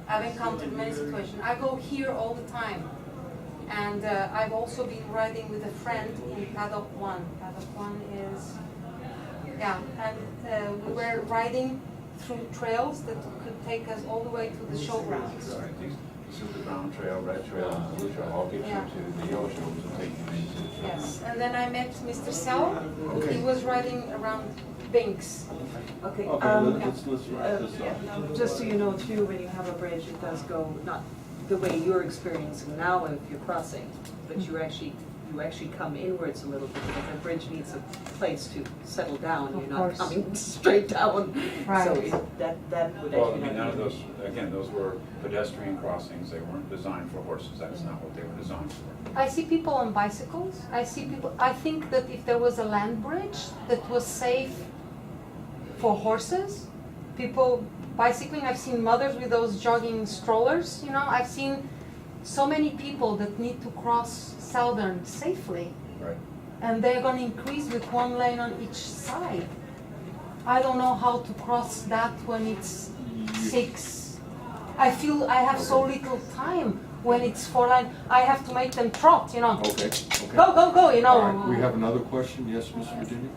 I've encountered many situations. I go here all the time, and I've also been riding with a friend in Paddock 1. Paddock 1 is and we were riding through trails that could take us all the way to the showgrounds. Right, this is the brown trail, red trail, and blue trail, all get you Yeah. to the yellow trails and take you into the trail. Yes, and then I met Mr. Sell. He was riding around Binks. Okay, Let's wrap this yeah, up. just so you know too, when you have a bridge, it does go, not the way you're experiencing now if you're crossing, but you actually come inwards a little bit, because the bridge needs a place to settle down, Of you're not course. coming straight down. Right. So that would Well, I actually mean, none not of be. those, again, those were pedestrian crossings, they weren't designed for horses, that's not what they were designed for. I see people on bicycles. I think that if there was a land bridge that was safe for horses, people bicycling, I've seen mothers with those jogging strollers, I've seen so many people that need to cross Southern safely. Right. And they're going to increase with 1 lane on each side. I don't know how to cross that when it's 6. I feel I have so little time when it's 4 lane. I have to make them trot, Okay, okay. Go, go, go, All right, we have another question, yes, Ms. Virginia?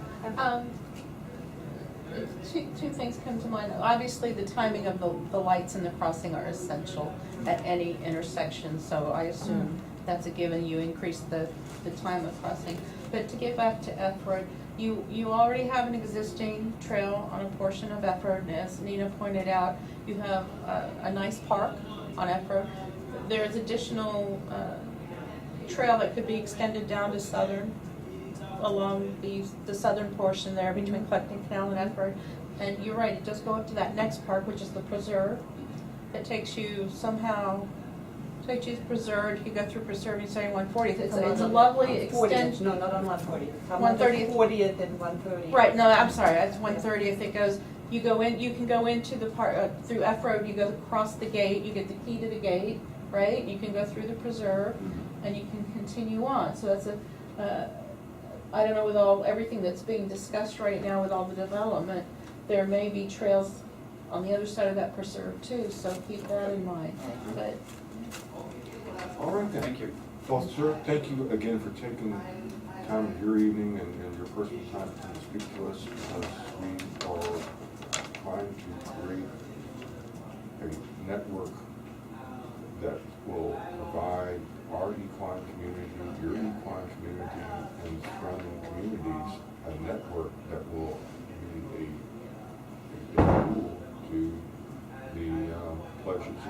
Two things come to mind. Obviously, the timing of the lights in the crossing are essential at any intersection, so I assume that's a given. You increase the time of crossing. But to get back to F Road, You already have an existing trail on a portion of F Road, and as Nina pointed out, you have a nice park on F Road. There's additional trail that could be extended down to Southern, along the southern portion there between Collecting Canal and F Road. And you're right, it does go up to that next park, which is the preserve. That takes you somehow, takes you to preserve, you go through preserve, you're saying 140th. It's a lovely extension. No, not on 140th. 130th. 40th and 130th. Right, no, I'm sorry, that's 130th. It goes, you go in, you can go into the part, through F Road, you go across the gate, you get the key to the gate, right? You can go through the preserve, and you can continue on. So that's I don't know, with everything that's being discussed right now with all the development, there may be trails on the other side of that preserve too, so keep that in mind. But All right then. Thank you. Well, sir, thank you again for taking time of your evening and your personal time to speak to us, because we are trying to create a network that will provide our equine community, your equine community, and surrounding communities a network that will be a tool to the pleasures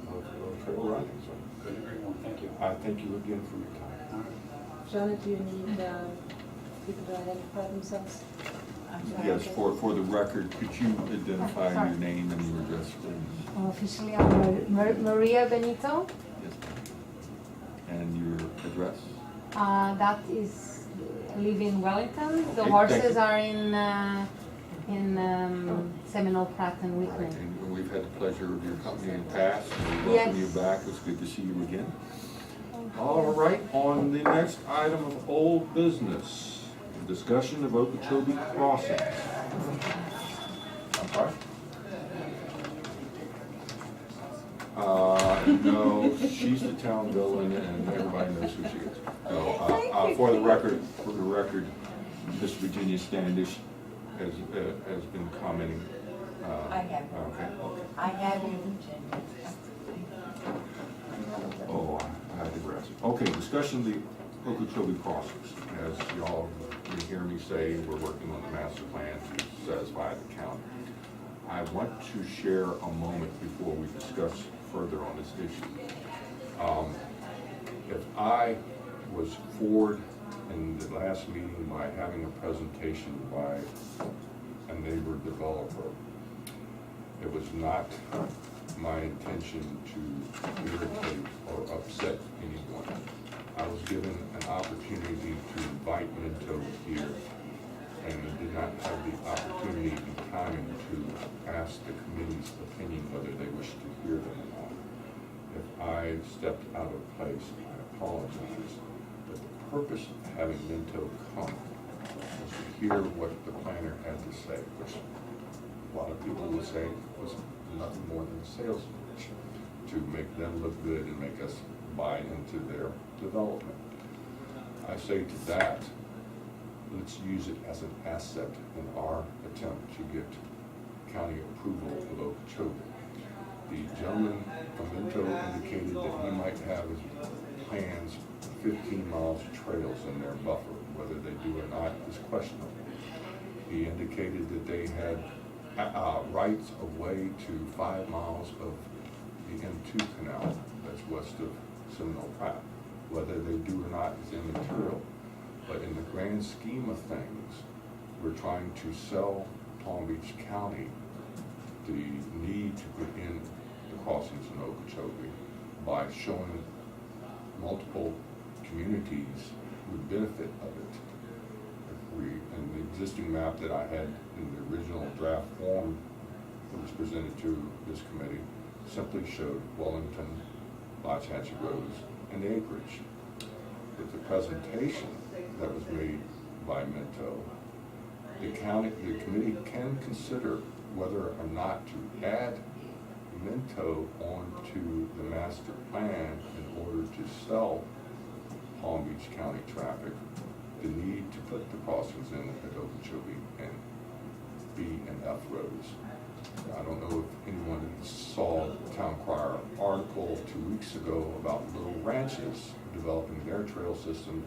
of trail riding. So Couldn't agree more. Thank you. I thank you again for your time. Janet, do you need people to identify themselves? Yes, for the record, could you identify your name and your address, please? Officially, I'm Maria Benito. Yes, ma'am. And your address? That is, live in Wellington. The Okay, horses thank you. are in Seminole, Pratt, and All right, Whitman. and we've had the pleasure of your company in the past, and we welcome you Yes. back. It's good to see you again. All right, on the next item of old business, discussion of Okeechobee crossings. I'm sorry? No, she's the town villain, and everybody knows who she is. No, for the record, Miss Virginia Standish has been commenting. I have. Okay. I have you, Virginia. Oh, I digress. Okay, discussion of the Okeechobee crossings. As y'all can hear me say, we're working on the master plan to satisfy the county. I want to share a moment before we discuss further on this issue. If I was forward in the last meeting by having a presentation by a neighbor developer, it was not my intention to irritate or upset anyone. I was given an opportunity to invite Minto here, and did not have the opportunity and time to ask the committee's opinion whether they wish to hear them or not. If I stepped out of place, I apologize. But the purpose of having Minto come was to hear what the planner had to say, which a lot of people would say was nothing more than a sales pitch to make them look good and make us buy into their development. I say to that, let's use it as an asset in our attempt to get county approval of Okeechobee. The gentleman from Minto indicated that he might have his plans 15 miles of trails in their buffer. Whether they do or not is questionable. He indicated that they had rights of way to 5 miles of the M2 canal that's west of Seminole Pratt. Whether they do or not is immaterial. But in the grand scheme of things, we're trying to sell Palm Beach County the need to put in the crossings in Okeechobee by showing multiple communities would benefit of it. If we, in the existing map that I had in the original draft form that was presented to this committee, simply showed Wellington, Lodge-Hatchie Roads, and the acreage. With the presentation that was made by Minto, the committee can consider whether or not to add Minto onto the master plan in order to sell Palm Beach County traffic, the need to put the crossings in at Okeechobee and B and F roads. I don't know if anyone saw the Town Crier article 2 weeks ago about little ranches developing their trail system